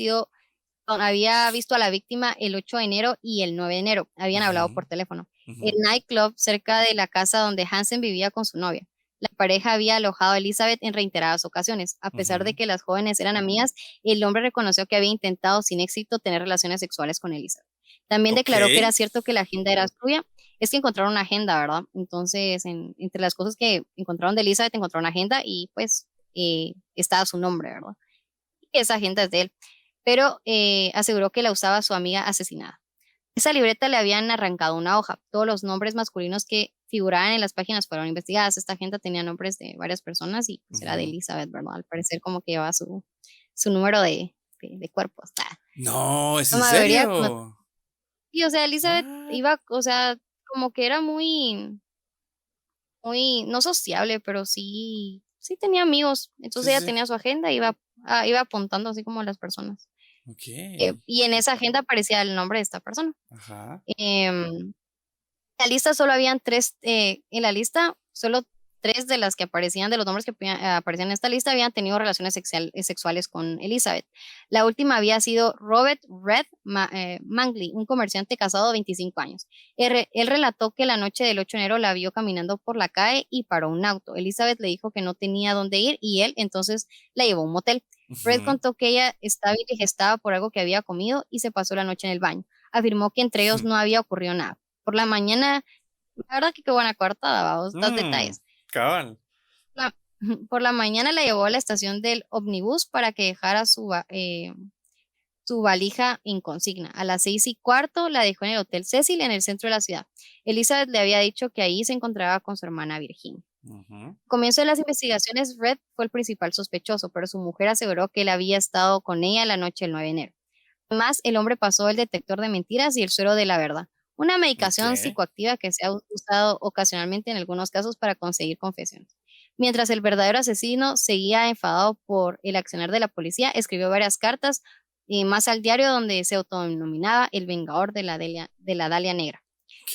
visto a la víctima el 8 de enero y el 9 de enero. Habían hablado Ujú, por teléfono. El ujú, nightclub cerca de la casa donde Hansen vivía con su novia. La pareja había alojado a Elizabeth en reiteradas ocasiones. A pesar de ujú. que las jóvenes eran amigas, el hombre reconoció que había intentado sin éxito tener relaciones sexuales con Elizabeth. También Ok. declaró que era cierto que la agenda era suya. Es que encontraron una agenda, ¿verdad? Entonces, entre las cosas que encontraron de Elizabeth, encontraron una agenda y pues estaba su nombre, ¿verdad? Y esa agenda es de él, pero aseguró que la usaba su amiga asesinada. Esa libreta le habían arrancado una hoja. Todos los nombres masculinos que figuraban en las páginas fueron investigadas. Esta agenda tenía nombres de varias personas y pues era de Ujú. Elizabeth, ¿verdad? Al parecer como que llevaba su número de cuerpos. No, ¿es La en mayoría, serio? sí, o sea, Elizabeth What? iba, o sea, como que era muy, no sociable, pero sí tenía amigos. Sí, Entonces ella sí. tenía su agenda y iba apuntando así como las personas. Ok. Y en esa agenda aparecía el nombre de esta persona. Ajá. Em, la lista solo habían tres, en la lista solo tres de las que aparecían, de los nombres que aparecían en esta lista, habían tenido relaciones sexuales con Elizabeth. La última había sido Robert Red Mangley, un comerciante casado de 25 años. Él relató que la noche del 8 de enero la vio caminando por la calle y paró un auto. Elizabeth le dijo que no tenía dónde ir y él entonces la llevó a un motel. Red Ujú. contó que ella estaba indigestada por algo que había comido y se pasó la noche en el baño. Afirmó que entre ellos no había ocurrido nada. Por la mañana, la verdad que qué buena coartada, vamos, dos Mm, detalles. cabal. La- por la mañana la llevó a la estación del ómnibus para que dejara su valija en consigna. A las 6:15 la dejó en el Hotel Cecil en el centro de la ciudad. Elizabeth le había dicho que ahí se encontraba con su hermana Virginia. Ujú. Comienzo de las investigaciones, Red fue el principal sospechoso, pero su mujer aseguró que él había estado con ella la noche del 9 de enero. Además, el hombre pasó el detector de mentiras y el suero de la verdad, una Ok. medicación psicoactiva que se ha usado ocasionalmente en algunos casos para conseguir confesiones. Mientras el verdadero asesino seguía enfadado por el accionar de la policía, escribió varias cartas más al diario donde se autodenominaba el Vengador de la Dalia Negra.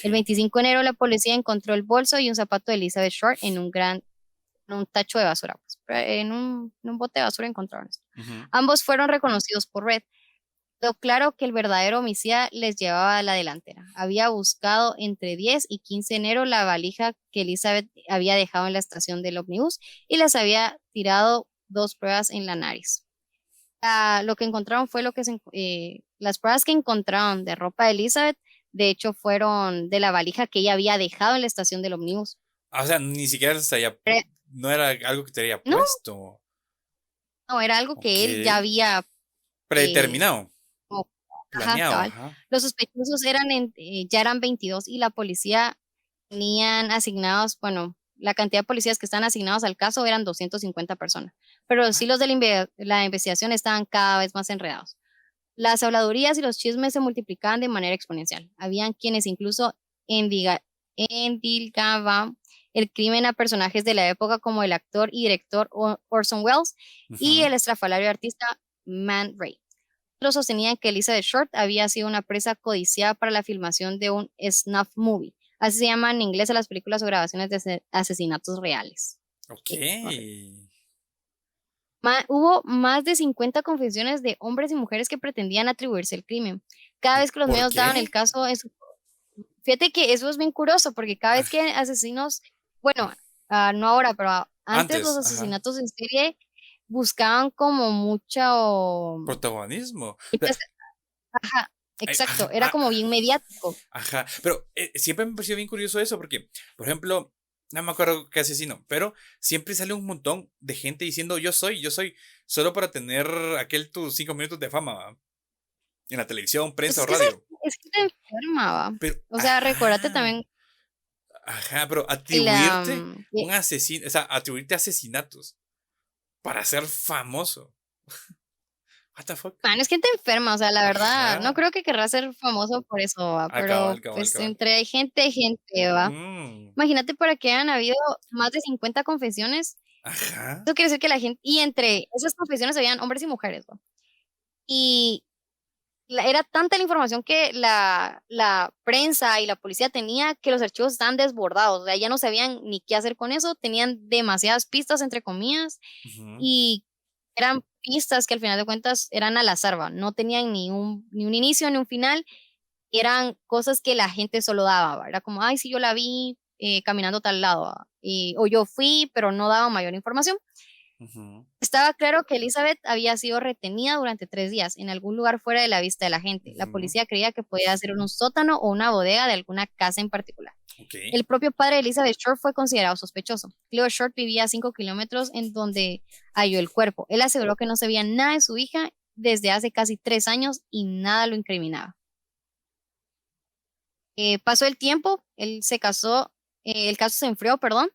El Ok. 25 de enero la policía encontró el bolso y un zapato de Elizabeth Short en un tacho de basura, pues, en un bote de basura encontraron esto. Ujú. Ambos fueron reconocidos por Red. Quedó claro que el verdadero homicida les llevaba a la delantera. Había buscado entre 10 y 15 de enero la valija que Elizabeth había dejado en la estación del ómnibus y les había tirado 2 pruebas en la nariz. Lo que encontraron fue las pruebas que encontraron de ropa de Elizabeth, de hecho, fueron de la valija que ella había dejado en la estación del ómnibus. O sea, ni siquiera no era algo que te había No, puesto. no, era algo Ok. que él ya había, eh, Predeterminado, como- ajá, planeado, cabal. ajá. Los sospechosos ya eran 22 y la policía tenían asignados, bueno, la cantidad de policías que están asignados al caso eran 250 personas, pero los What? hilos de la investigación estaban cada vez más enredados. Las habladurías y los chismes se multiplicaban de manera exponencial. Habían quienes incluso endiga- endilgaban el crimen a personajes de la época como el actor y director Orson Welles y Ujú. el estrafalario artista Man Ray. Otros sostenían que Elizabeth Short había sido una presa codiciada para la filmación de un snuff movie. Así se llama en inglés a las películas o grabaciones de asesinatos reales. Ok. Correcto. Hubo más de 50 confesiones de hombres y mujeres que pretendían atribuirse el crimen. Cada ¿Y vez que los por medios daban el qué? caso, fíjate que eso es bien curioso, porque cada vez que Ah, asesinos, bueno, no ahora, pero antes los antes, ajá. asesinatos en serie buscaban como mucho, Protagonismo. muchas- ajá, Ajá, exacto, era como bien mediático. ajá. Pero siempre me pareció bien curioso eso porque, por ejemplo, no me acuerdo qué asesino, pero siempre sale un montón de gente diciendo yo soy, solo para tener aquel tus 5 minutos de fama, ¿va? En la televisión, Pues prensa o es que, radio. es que te enferma, ¿va? Pero, O sea, recuérdate ajá, también ajá, pero la, atribuirte un asesino, o sea, atribuirte asesinatos para ser famoso. What the fuck? man, es que te enferma, o sea, la verdad, no Ajá. creo que querrás ser famoso por eso, ¿va? Ah, cabal, Pero cabal, pues cabal. entre hay gente, ¿va? Mm, Imagínate para que hayan habido más de 50 confesiones, ajá. eso quiere decir que la gente, y entre esas confesiones habían hombres y mujeres, ¿va? Y era tanta la información que la prensa y la policía tenía que los archivos estaban desbordados, o sea, ya no sabían ni qué hacer con eso, tenían demasiadas pistas, entre comillas, Ujú, y eran pistas que al final de cuentas eran al azar, ¿va? No tenían ni un inicio ni un final, eran cosas que la gente solo daba, ¿va? Era como, ay, sí, yo la vi caminando a tal lado, ¿va? O yo fui, pero no daba mayor información. ujú, Estaba claro que Elizabeth había sido retenida durante 3 días en algún lugar fuera de la vista de la gente. La ujú. policía creía que podía ser en un sótano o una bodega de alguna casa en particular. Ok. El propio padre de Elizabeth Short fue considerado sospechoso. Cleo Short vivía a 5 kilómetros en donde halló el cuerpo. Él aseguró que no sabía nada de su hija desde hace casi 3 años y nada lo incriminaba. Pasó el tiempo, él se casó, el caso se enfrió, perdón,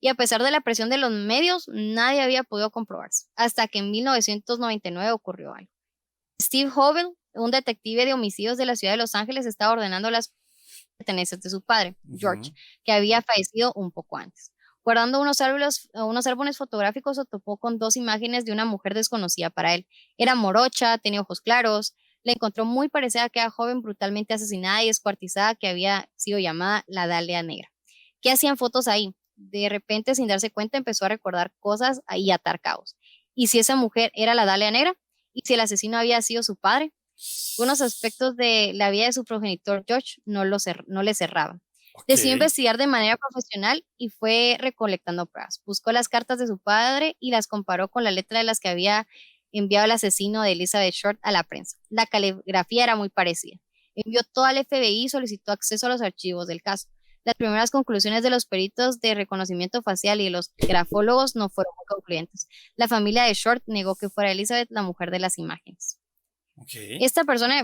y a pesar de la presión de los medios, nadie había podido comprobarse, hasta que en 1999 ocurrió algo. Steve Hobel, un detective de homicidios de la ciudad de Los Ángeles, estaba ordenando las pertenencias de su padre, George, Ujú, que había fallecido un poco antes. Guardando unos álbumes fotográficos, se topó con 2 imágenes de una mujer desconocida para él. Era morocha, tenía ojos claros, la encontró muy parecida a aquella joven brutalmente asesinada y descuartizada que había sido llamada la Dalia Negra. ¿Qué hacían fotos ahí? De repente, sin darse cuenta, empezó a recordar cosas y atar cabos. ¿Y si esa mujer era la Dalia Negra? ¿Y si el asesino había sido su padre? Algunos aspectos de la vida de su progenitor George no le cerraban. ok. Decidió investigar de manera profesional y fue recolectando pruebas. Buscó las cartas de su padre y las comparó con la letra de las que había enviado el asesino de Elizabeth Short a la prensa. La caligrafía era muy parecida. Envió todo al FBI y solicitó acceso a los archivos del caso. Las primeras conclusiones de los peritos de reconocimiento facial y de los grafólogos no fueron muy concluyentes. La familia de Short negó que fuera Elizabeth la mujer de las imágenes. Ok. Esta persona,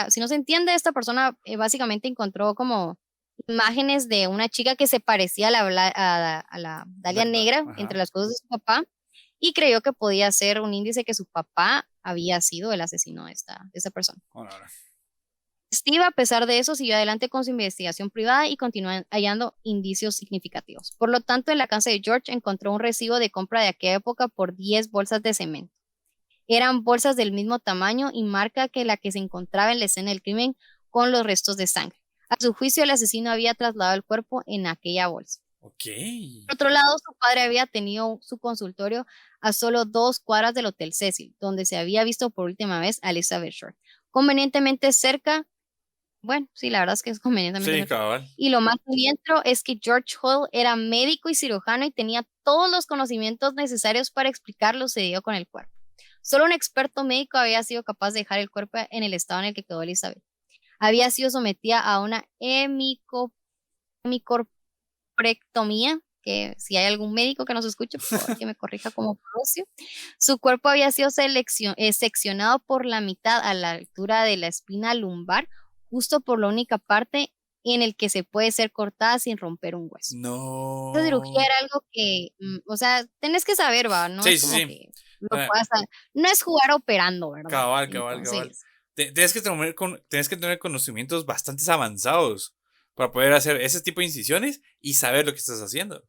si no se entiende, esta persona básicamente encontró como imágenes de una chica que se parecía a la Dalia Negra entre Ajá. las cosas de su papá y creyó que podía ser un índice que su papá había sido el asesino de esta persona. Bueno, ahora. Steve, a pesar de eso, siguió adelante con su investigación privada y continuó hallando indicios significativos. Por lo tanto, en la casa de George encontró un recibo de compra de aquella época por 10 bolsas de cemento. Eran bolsas del mismo tamaño y marca que la que se encontraba en la escena del crimen con los restos de sangre. A su juicio, el asesino había trasladado el cuerpo en aquella bolsa. Ok. Por otro lado, su padre había tenido su consultorio a solo 2 cuadras del Hotel Cecil, donde se había visto por última vez a Elizabeth Short. Convenientemente cerca, bueno, sí, la verdad es que es convenientemente Sí, cerca. cabal. Y lo más siniestro es que George Hall era médico y cirujano y tenía todos los conocimientos necesarios para explicar lo sucedido con el cuerpo. Solo un experto médico había sido capaz de dejar el cuerpo en el estado en el que quedó Elizabeth. Había sido sometida a una hemicorprectomía, que si hay algún médico que nos escuche, por favor, que me corrija como pronuncio. Su cuerpo había sido seccionado por la mitad a la altura de la espina lumbar, justo por la única parte en el que se puede ser cortada sin romper un hueso. Esa cirugía No. era algo que, o sea, tenés que saber, va, no Sí, es sí, como sí. que lo Ah, puedas, no es jugar operando, ¿verdad? cabal, cabal, cabal. Entonces, Tienes que tener conocimientos bastante avanzados para poder hacer ese tipo de incisiones y saber lo que estás haciendo.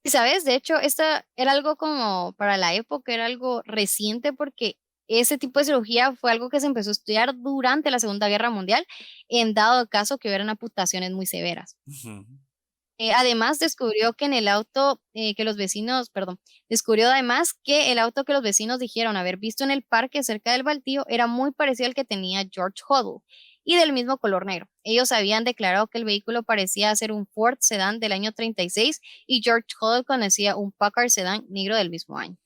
y sabes, de hecho, esta era algo como para la época, era algo reciente porque ese tipo de cirugía fue algo que se empezó a estudiar durante la Segunda Guerra Mundial, en dado caso que hubieran amputaciones muy severas. Ujú. Además, descubrió que en el auto que los vecinos, perdón, descubrió además que el auto que los vecinos dijeron haber visto en el parque cerca del baldío era muy parecido al que tenía George Huddle y del mismo color negro. Ellos habían declarado que el vehículo parecía ser un Ford Sedan del año 36 y George Huddle conocía un Packard Sedan negro del mismo año.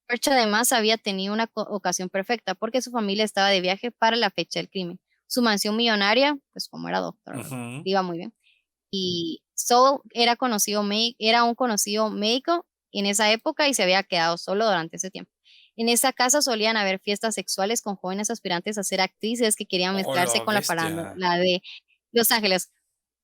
George además había tenido una ocasión perfecta porque su familia estaba de viaje para la fecha del crimen. Su mansión millonaria, pues como era doctor, ¿verdad? Ujú. Iba muy bien y Saul era un conocido médico en esa época y se había quedado solo durante ese tiempo. En esa casa solían haber fiestas sexuales con jóvenes aspirantes a ser actrices que querían Oh, mezclarse la con la bestia. farándula de Los Ángeles.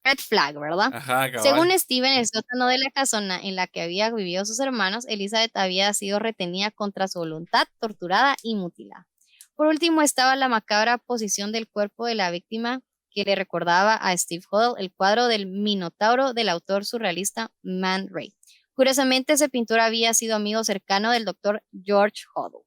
Red flag, ¿verdad? Ajá, Según cabal. Steven, el sótano de la casona en la que había vivido sus hermanos, Elizabeth había sido retenida contra su voluntad, torturada y mutilada. Por último, estaba la macabra posición del cuerpo de la víctima que le recordaba a Steve Huddle el cuadro del Minotauro del autor surrealista Man Ray. Curiosamente, ese pintor había sido amigo cercano del doctor George Huddle.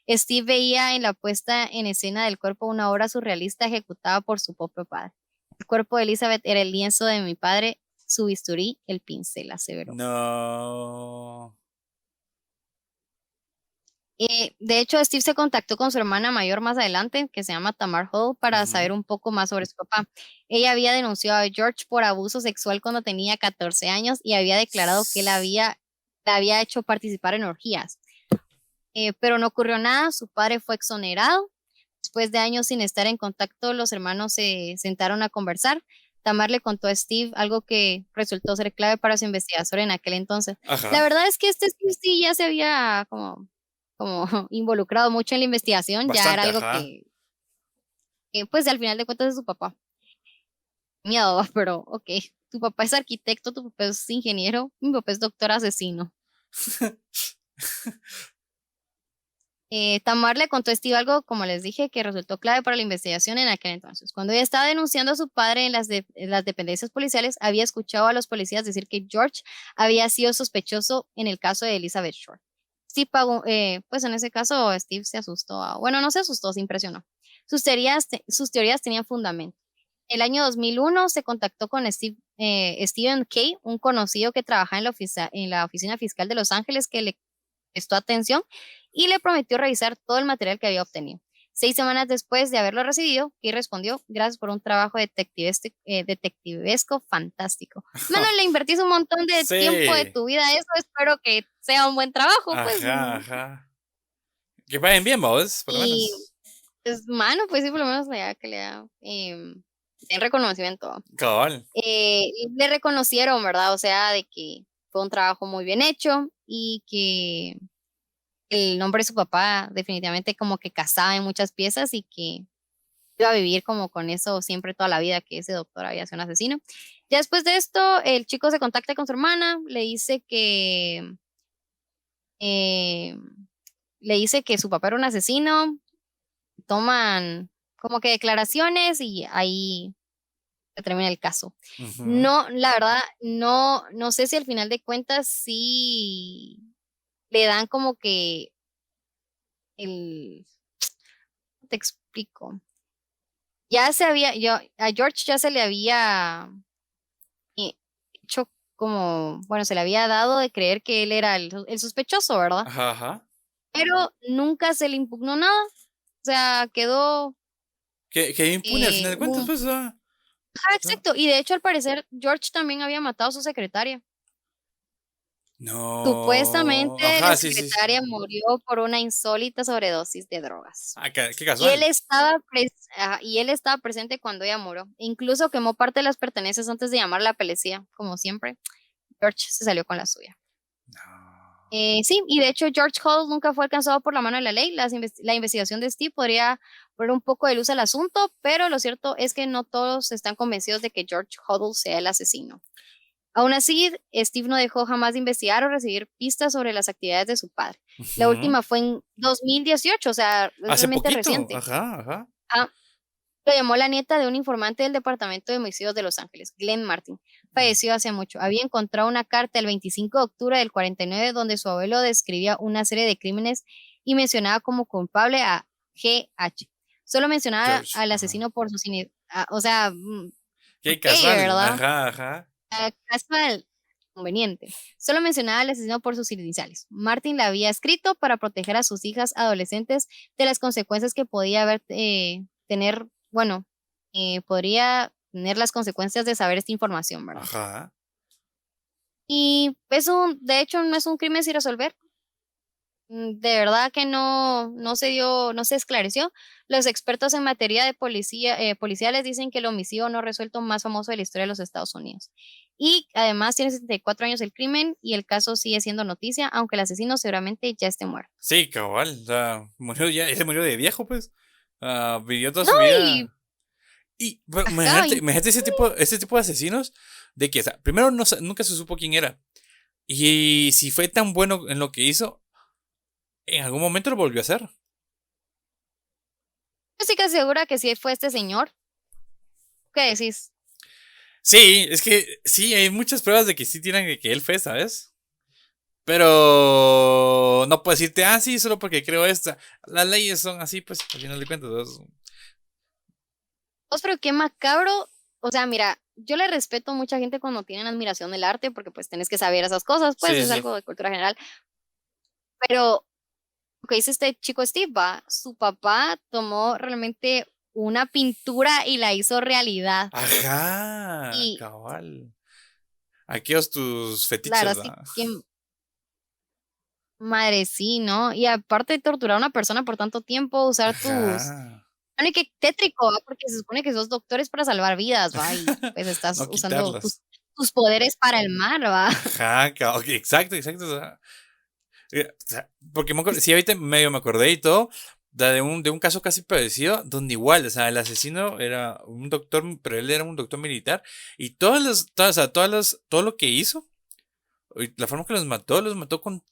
Steve veía en la puesta en escena del cuerpo una obra surrealista ejecutada por su propio padre. El cuerpo de Elizabeth era el lienzo de mi padre, su bisturí, el pincel, aseveró. No. De hecho, Steve se contactó con su hermana mayor más adelante, que se llama Tamar Hall, para saber Ujú. un poco más sobre su papá. Ella había denunciado a George por abuso sexual cuando tenía 14 años y había declarado que la había hecho participar en orgías. Pero no ocurrió nada, su padre fue exonerado. Después de años sin estar en contacto, los hermanos se sentaron a conversar. Tamar le contó a Steve algo que resultó ser clave para su investigación en aquel entonces. La Ajá. verdad es que este Steve sí ya se había como involucrado mucho en la investigación, ya era Bastante, algo ajá. que, pues al final de cuentas es su papá. Miedo, pero ok, tu papá es arquitecto, tu papá es ingeniero, mi papá es doctor asesino. Tamar le contó a Steve algo, como les dije, que resultó clave para la investigación en aquel entonces. Cuando ella estaba denunciando a su padre en las dependencias policiales, había escuchado a los policías decir que George había sido sospechoso en el caso de Elizabeth Short. Steve pues en ese caso Steve se asustó, bueno, no se asustó, se impresionó. Sus teorías tenían fundamento. El año 2001 se contactó con Stephen Kay, un conocido que trabajaba en la oficina fiscal de Los Ángeles, que le prestó atención y le prometió revisar todo el material que había obtenido. 6 semanas después de haberlo recibido, Kay respondió: gracias por un trabajo detectivesco fantástico. Mano, le invertís un montón de tiempo de Sí. tu vida a eso, espero que sea un buen trabajo, pues. Ajá, ajá. Que paguen bien, vos, por lo Y, menos. pues, mano, pues sí, por lo menos que le da den reconocimiento. Cabal. Le reconocieron, ¿verdad? O sea, de que fue un trabajo muy bien hecho y que el nombre de su papá definitivamente como que casaba en muchas piezas y que iba a vivir como con eso siempre toda la vida, que ese doctor había sido un asesino. Ya después de esto, el chico se contacta con su hermana, eh, le dice que su papá era un asesino, toman como que declaraciones y ahí se termina el caso. Ujú. No, la verdad, no sé si al final de cuentas sí le dan como que el, te explico. A George ya se le había eh, hecho como, bueno, se le había dado de creer que él era el sospechoso, ¿verdad? Ajá, ajá. Pero nunca se le impugnó nada. O sea, quedó... Que impune al final de cuentas, un- pues. Ah. exacto. Y de hecho, al parecer, George también había matado a su secretaria. No. Supuestamente la Ajá, sí, sí, sí. secretaria murió por una insólita sobredosis de drogas. Ah, qué Y él casual. estaba presente cuando ella murió. Incluso quemó parte de las pertenencias antes de llamar a la policía, como siempre. George se salió con la suya. No. Sí, y de hecho George Hall nunca fue alcanzado por la mano de la ley. La investigación de Steve podría poner un poco de luz al asunto, pero lo cierto es que no todos están convencidos de que George Huddle sea el asesino. Aún así, Steve no dejó jamás de investigar o recibir pistas sobre las actividades de su padre. La Ujú. última fue en 2018, o sea, es Hace realmente poquito. reciente. Ajá, ajá. Ah, lo llamó la nieta de un informante del Departamento de Homicidios de Los Ángeles, Glenn Martin. Falleció hace mucho. Había encontrado una carta el 25 de octubre del 49 donde su abuelo describía una serie de crímenes y mencionaba como culpable a GH. Solo mencionaba George. al Ajá. asesino por sus... o sea, ¿por Qué qué, casual. verdad? Ajá, ajá. Casual, conveniente. Solo mencionaba al asesino por sus iniciales. Martin la había escrito para proteger a sus hijas adolescentes de las consecuencias que podía tener, bueno, podría tener las consecuencias de saber esta información, ¿verdad? Ajá. Y de hecho, no es un crimen sin resolver. De verdad que no se esclareció. Los expertos en materia de policiales dicen que el homicidio no resuelto más famoso de la historia de los Estados Unidos. Y además tiene 74 años el crimen y el caso sigue siendo noticia, aunque el asesino seguramente ya esté muerto. Sí, cabal. O sea, murió ya. Se murió de viejo, pues. Vivió toda No, su y vida. Y bueno, ajá, imagínate ese tipo de asesinos. De que, o sea, primero nunca se supo quién era. Y si fue tan bueno en lo que hizo, en algún momento lo volvió a hacer. yo estoy casi segura que sí fue este señor. ¿Qué decís? Sí, es que sí, hay muchas pruebas de que sí tienen que él fue, ¿sabes? Pero no puedo decirte, sí, solo porque creo esta. Las leyes son así, pues, al final de cuentas. Pero qué macabro. O sea, mira, yo le respeto a mucha gente cuando tienen admiración del arte, porque pues tenés que saber esas cosas, pues Sí, es sí. algo de cultura general. Pero lo que dice este chico Steve, su papá tomó realmente una pintura y la hizo realidad. Ajá, Y cabal. Aquellos tus la fetiches, verdad sí ¿verdad? que madre sí, ¿no? Y aparte de torturar a una persona por tanto tiempo, usar tus... Ajá. Bueno, y qué tétrico, ¿va? Porque se supone que sos doctores para salvar vidas, ¿va? Y pues estás No usando quitarlas. tus poderes para el mal, ¿va? Ajá, ok, exacto, exacto. O sea, porque sí, ahorita medio me acordé y todo, de un caso casi parecido, donde igual, o sea, el asesino era un doctor, pero él era un doctor militar, y o sea, todo lo que hizo, y la forma que los mató con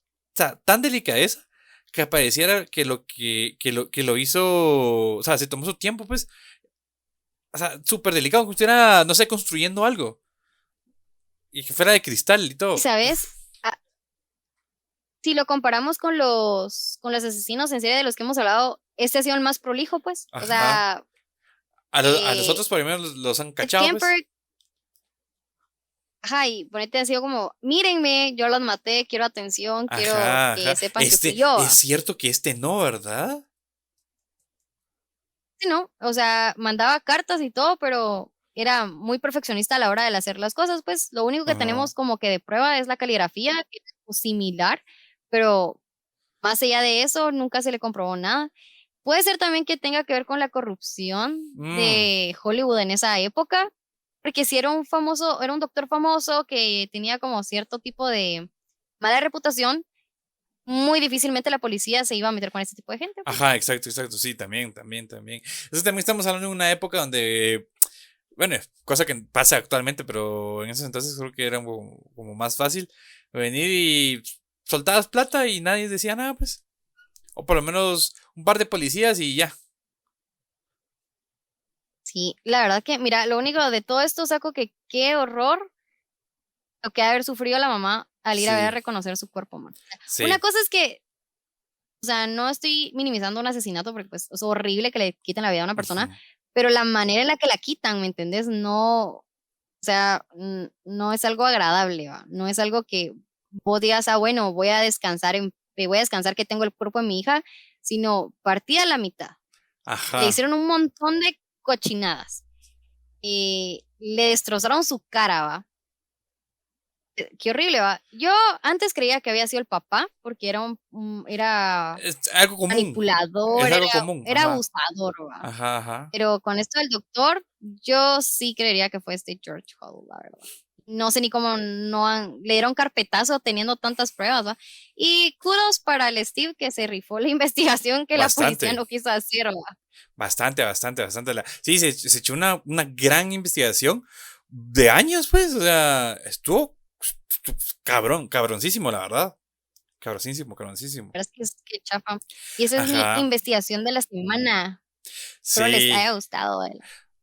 tan delicadeza, que pareciera que lo hizo, o sea, se tomó su tiempo, pues, o sea, súper delicado, como si estuviera, no sé, construyendo algo, y que fuera de cristal y Y todo. sabes, Ah, si lo comparamos con los asesinos en serie de los que hemos hablado, este ha sido el más prolijo, pues. O Ajá. sea, A los eh, otros por lo menos los han Ed cachado, pues. Kemper, ajá, y ponete ha sido como, mírenme, yo los maté, quiero atención, quiero Ajá, que ajá. sepan que fui yo. Es cierto que no, ¿verdad? Sí, ¿no? O sea, mandaba cartas y todo, pero era muy perfeccionista a la hora de hacer las cosas, pues lo único que Ajá. tenemos como que de prueba es la caligrafía, que es como similar, pero más allá de eso, nunca se le comprobó nada. Puede ser también que tenga que ver con la corrupción Mm, de Hollywood en esa época, porque si era un famoso, era un doctor famoso que tenía como cierto tipo de mala reputación, muy difícilmente la policía se iba a meter con ese tipo de gente, pues. ajá, exacto, exacto. Sí, también, también, también. Entonces también estamos hablando de una época donde, bueno, cosa que pasa actualmente, pero en esos entonces creo que era como más fácil venir y soltabas plata y nadie decía nada, pues. O por lo menos un par de policías y ya. Sí, la verdad que, mira, lo único de todo esto saco que qué horror lo que ha de haber sufrido la mamá al ir a ver a Sí, reconocer su cuerpo, man. Una sí. cosa es que, o sea, no estoy minimizando un asesinato porque pues es horrible que le quiten la vida a una persona, Ujú. pero la manera en la que la quitan, ¿me entendés? No, o sea, no es algo agradable, ¿va? No es algo que vos digas, ah, bueno, voy a descansar que tengo el cuerpo de mi hija, sino partida a la mitad. Le Ajá. hicieron un montón de cochinadas. Le destrozaron su cara, ¿va? Qué horrible, ¿va? Yo antes creía que había sido el papá, porque era Es algo común. manipulador, Es algo común. era Ajá. abusador, ¿va? Ajá, ajá. Pero con esto del doctor, yo sí creería que fue este George Hull, la verdad. No sé ni cómo le dieron carpetazo teniendo tantas pruebas, ¿va? Y kudos para el Steve que se rifó la investigación que la policía Bastante. no quiso hacer, ¿va? Bastante. Sí, se echó una gran investigación de años, pues. O sea, estuvo cabroncísimo, la verdad. Cabroncísimo. Pero es que es que chafa. Y esa es mi Ajá. investigación de la semana. Espero les Sí. haya gustado.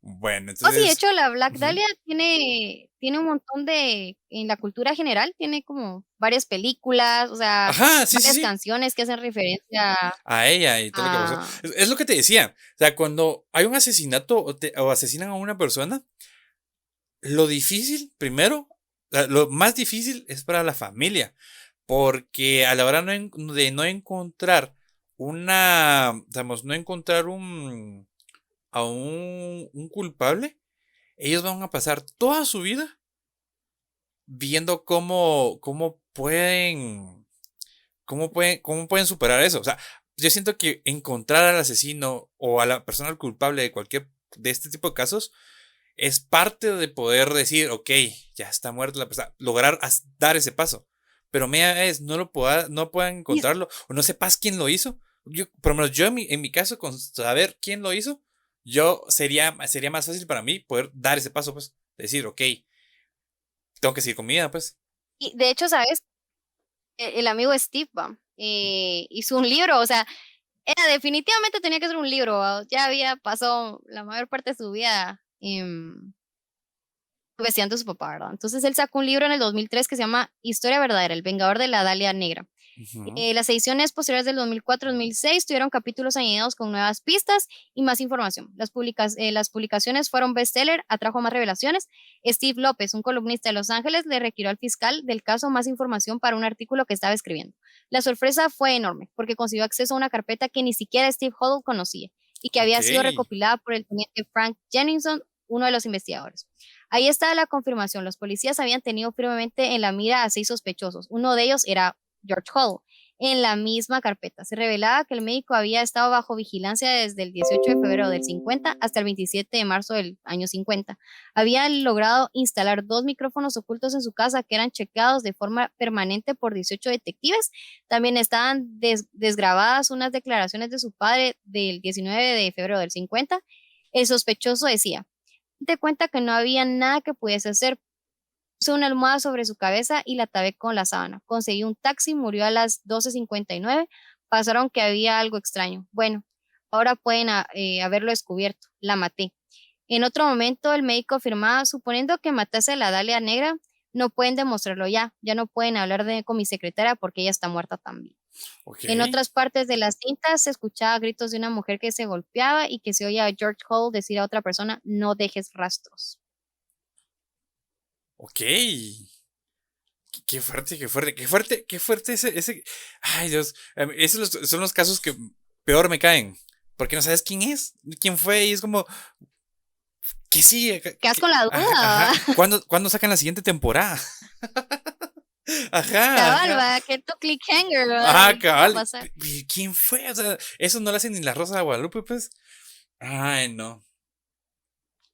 Bueno, Oh, sí, de entonces. hecho, la Black Ujú. Dahlia tiene un montón en la cultura general, tiene como varias películas, o sea, Ajá, sí, sí, varias sí. canciones que hacen referencia A ella y todo lo que pasó. a, Es lo que te decía. O sea, cuando hay un asesinato o asesinan a una persona, lo difícil, primero, lo más difícil es para la familia. Porque a la hora de no encontrar digamos, no encontrar un culpable, ellos van a pasar toda su vida viendo cómo pueden superar eso. O sea, yo siento que encontrar al asesino o a la persona al culpable de este tipo de casos es parte de poder decir, ok, ya está muerta la persona, lograr dar ese paso. Pero mea es, no puedan y encontrarlo o no sepas quién lo hizo. Por lo menos yo en mi caso, con saber quién lo hizo, sería más fácil para mí poder dar ese paso, pues, decir, ok, tengo que seguir con mi vida, pues. de hecho, ¿sabes? El amigo Steve hizo un libro, o sea, definitivamente tenía que ser un libro, ¿va? Ya había pasado la mayor parte de su vida investigando a su papá, ¿verdad? Entonces él sacó un libro en el 2003 que se llama Historia Verdadera, El Vengador de la Dalia Negra. Ujú. Las ediciones posteriores del 2004-2006 tuvieron capítulos añadidos con nuevas pistas y más información. Las publicaciones fueron bestseller, atrajo más revelaciones. Steve López, un columnista de Los Ángeles, le requirió al fiscal del caso más información para un artículo que estaba escribiendo. La sorpresa fue enorme porque consiguió acceso a una carpeta que ni siquiera Steve Huddle conocía y que Ok. había sido recopilada por el teniente Frank Jennison, uno de los investigadores. Ahí está la confirmación. Los policías habían tenido firmemente en la mira a 6 sospechosos. Uno de ellos era George Huddle. En la misma carpeta se revelaba que el médico había estado bajo vigilancia desde el 18 de febrero del 50 hasta el 27 de marzo del año 50. Había logrado instalar 2 micrófonos ocultos en su casa que eran chequeados de forma permanente por 18 detectives. También estaban desgrabadas unas declaraciones de su padre del 19 de febrero del 50. El sospechoso decía, te cuenta que no había nada que pudiese hacer. Puse una almohada sobre su cabeza y la tapé con la sábana. Conseguí un taxi, murió a las 12:59. Pasaron que había algo extraño. Bueno, ahora pueden haberlo descubierto. La maté. En otro momento, el médico afirmaba, suponiendo que matase a la Dalia Negra, no pueden demostrarlo ya. Ya no pueden hablar con mi secretaria porque ella está muerta también. Ok. En otras partes de las cintas se escuchaba gritos de una mujer que se golpeaba y que se oía a George Hall decir a otra persona, no dejes rastros. Ok. Qué fuerte ese. Ay, Dios. Esos son los casos que peor me caen. Porque no sabes quién es, quién fue, y es como, que sí, Quedas con la ajá, duda. ajá. ¿Cuándo sacan la siguiente temporada? Ajá, Cabal, ajá. va, que tu cliffhanger, ¿verdad? Ajá, ¿Qué va a cabal. pasar? ¿Quién fue? O sea, eso no lo hacen ni la Rosa de Guadalupe, pues. Ay, no.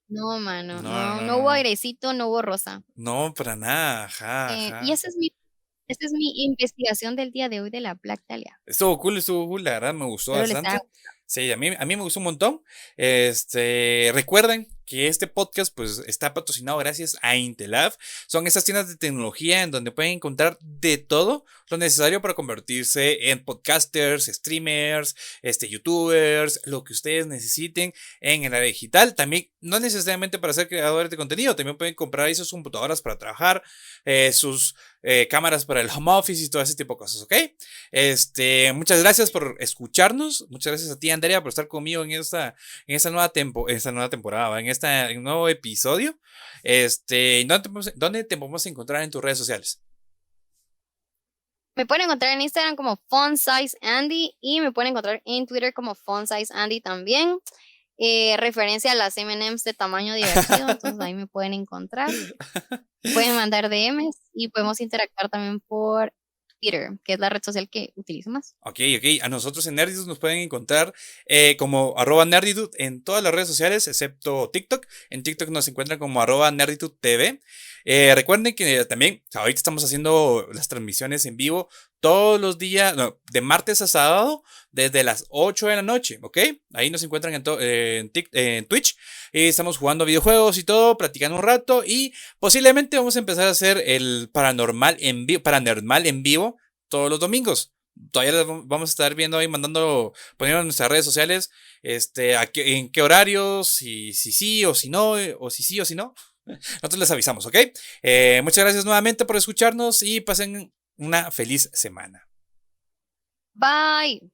No, mano, No, no, no, no, no no, hubo no. airecito, no hubo rosa. No, para nada. Ajá, Y ajá. esa es mi investigación del día de hoy de la Black Dahlia. Estuvo cool, la verdad me gustó Espero les haya bastante. Sí, a mí me gustó un montón. Recuerden que este podcast pues está patrocinado gracias a Intelab. Son esas tiendas de tecnología en donde pueden encontrar de todo lo necesario para convertirse en podcasters, streamers, youtubers, lo que ustedes necesiten en el área digital. También no necesariamente para ser creadores de contenido, también pueden comprar ahí sus computadoras para trabajar, sus cámaras para el home office y todo ese tipo de cosas, ¿ok? Muchas gracias por escucharnos. Muchas gracias a ti, Andrea, por estar conmigo en esta nueva temporada, en este nuevo episodio. ¿Dónde te podemos encontrar en tus redes sociales? Me pueden encontrar en Instagram como FontSizeAndy y me pueden encontrar en Twitter como FontSizeAndy también. Referencia a las M&M's de tamaño divertido, entonces ahí me pueden encontrar. Pueden mandar DMs y podemos interactuar también por Twitter, que es la red social que utilizo más. Ok. A nosotros en Nerditud nos pueden encontrar como @Nerditud en todas las redes sociales, excepto TikTok. En TikTok nos encuentran como @NerditudeTV. Recuerden que también ahorita estamos haciendo las transmisiones en vivo todos los días, de martes a sábado, desde las 8 de la noche, ¿ok? Ahí nos encuentran en Twitch. Estamos jugando videojuegos y todo, practicando un rato y posiblemente vamos a empezar a hacer el paranormal en vivo todos los domingos. Todavía les vamos a estar viendo ahí, poniendo en nuestras redes sociales, en qué horarios, si sí o si no, o si sí o si no. Nosotros les avisamos, ¿ok? Muchas gracias nuevamente por escucharnos y pasen una feliz semana. Bye.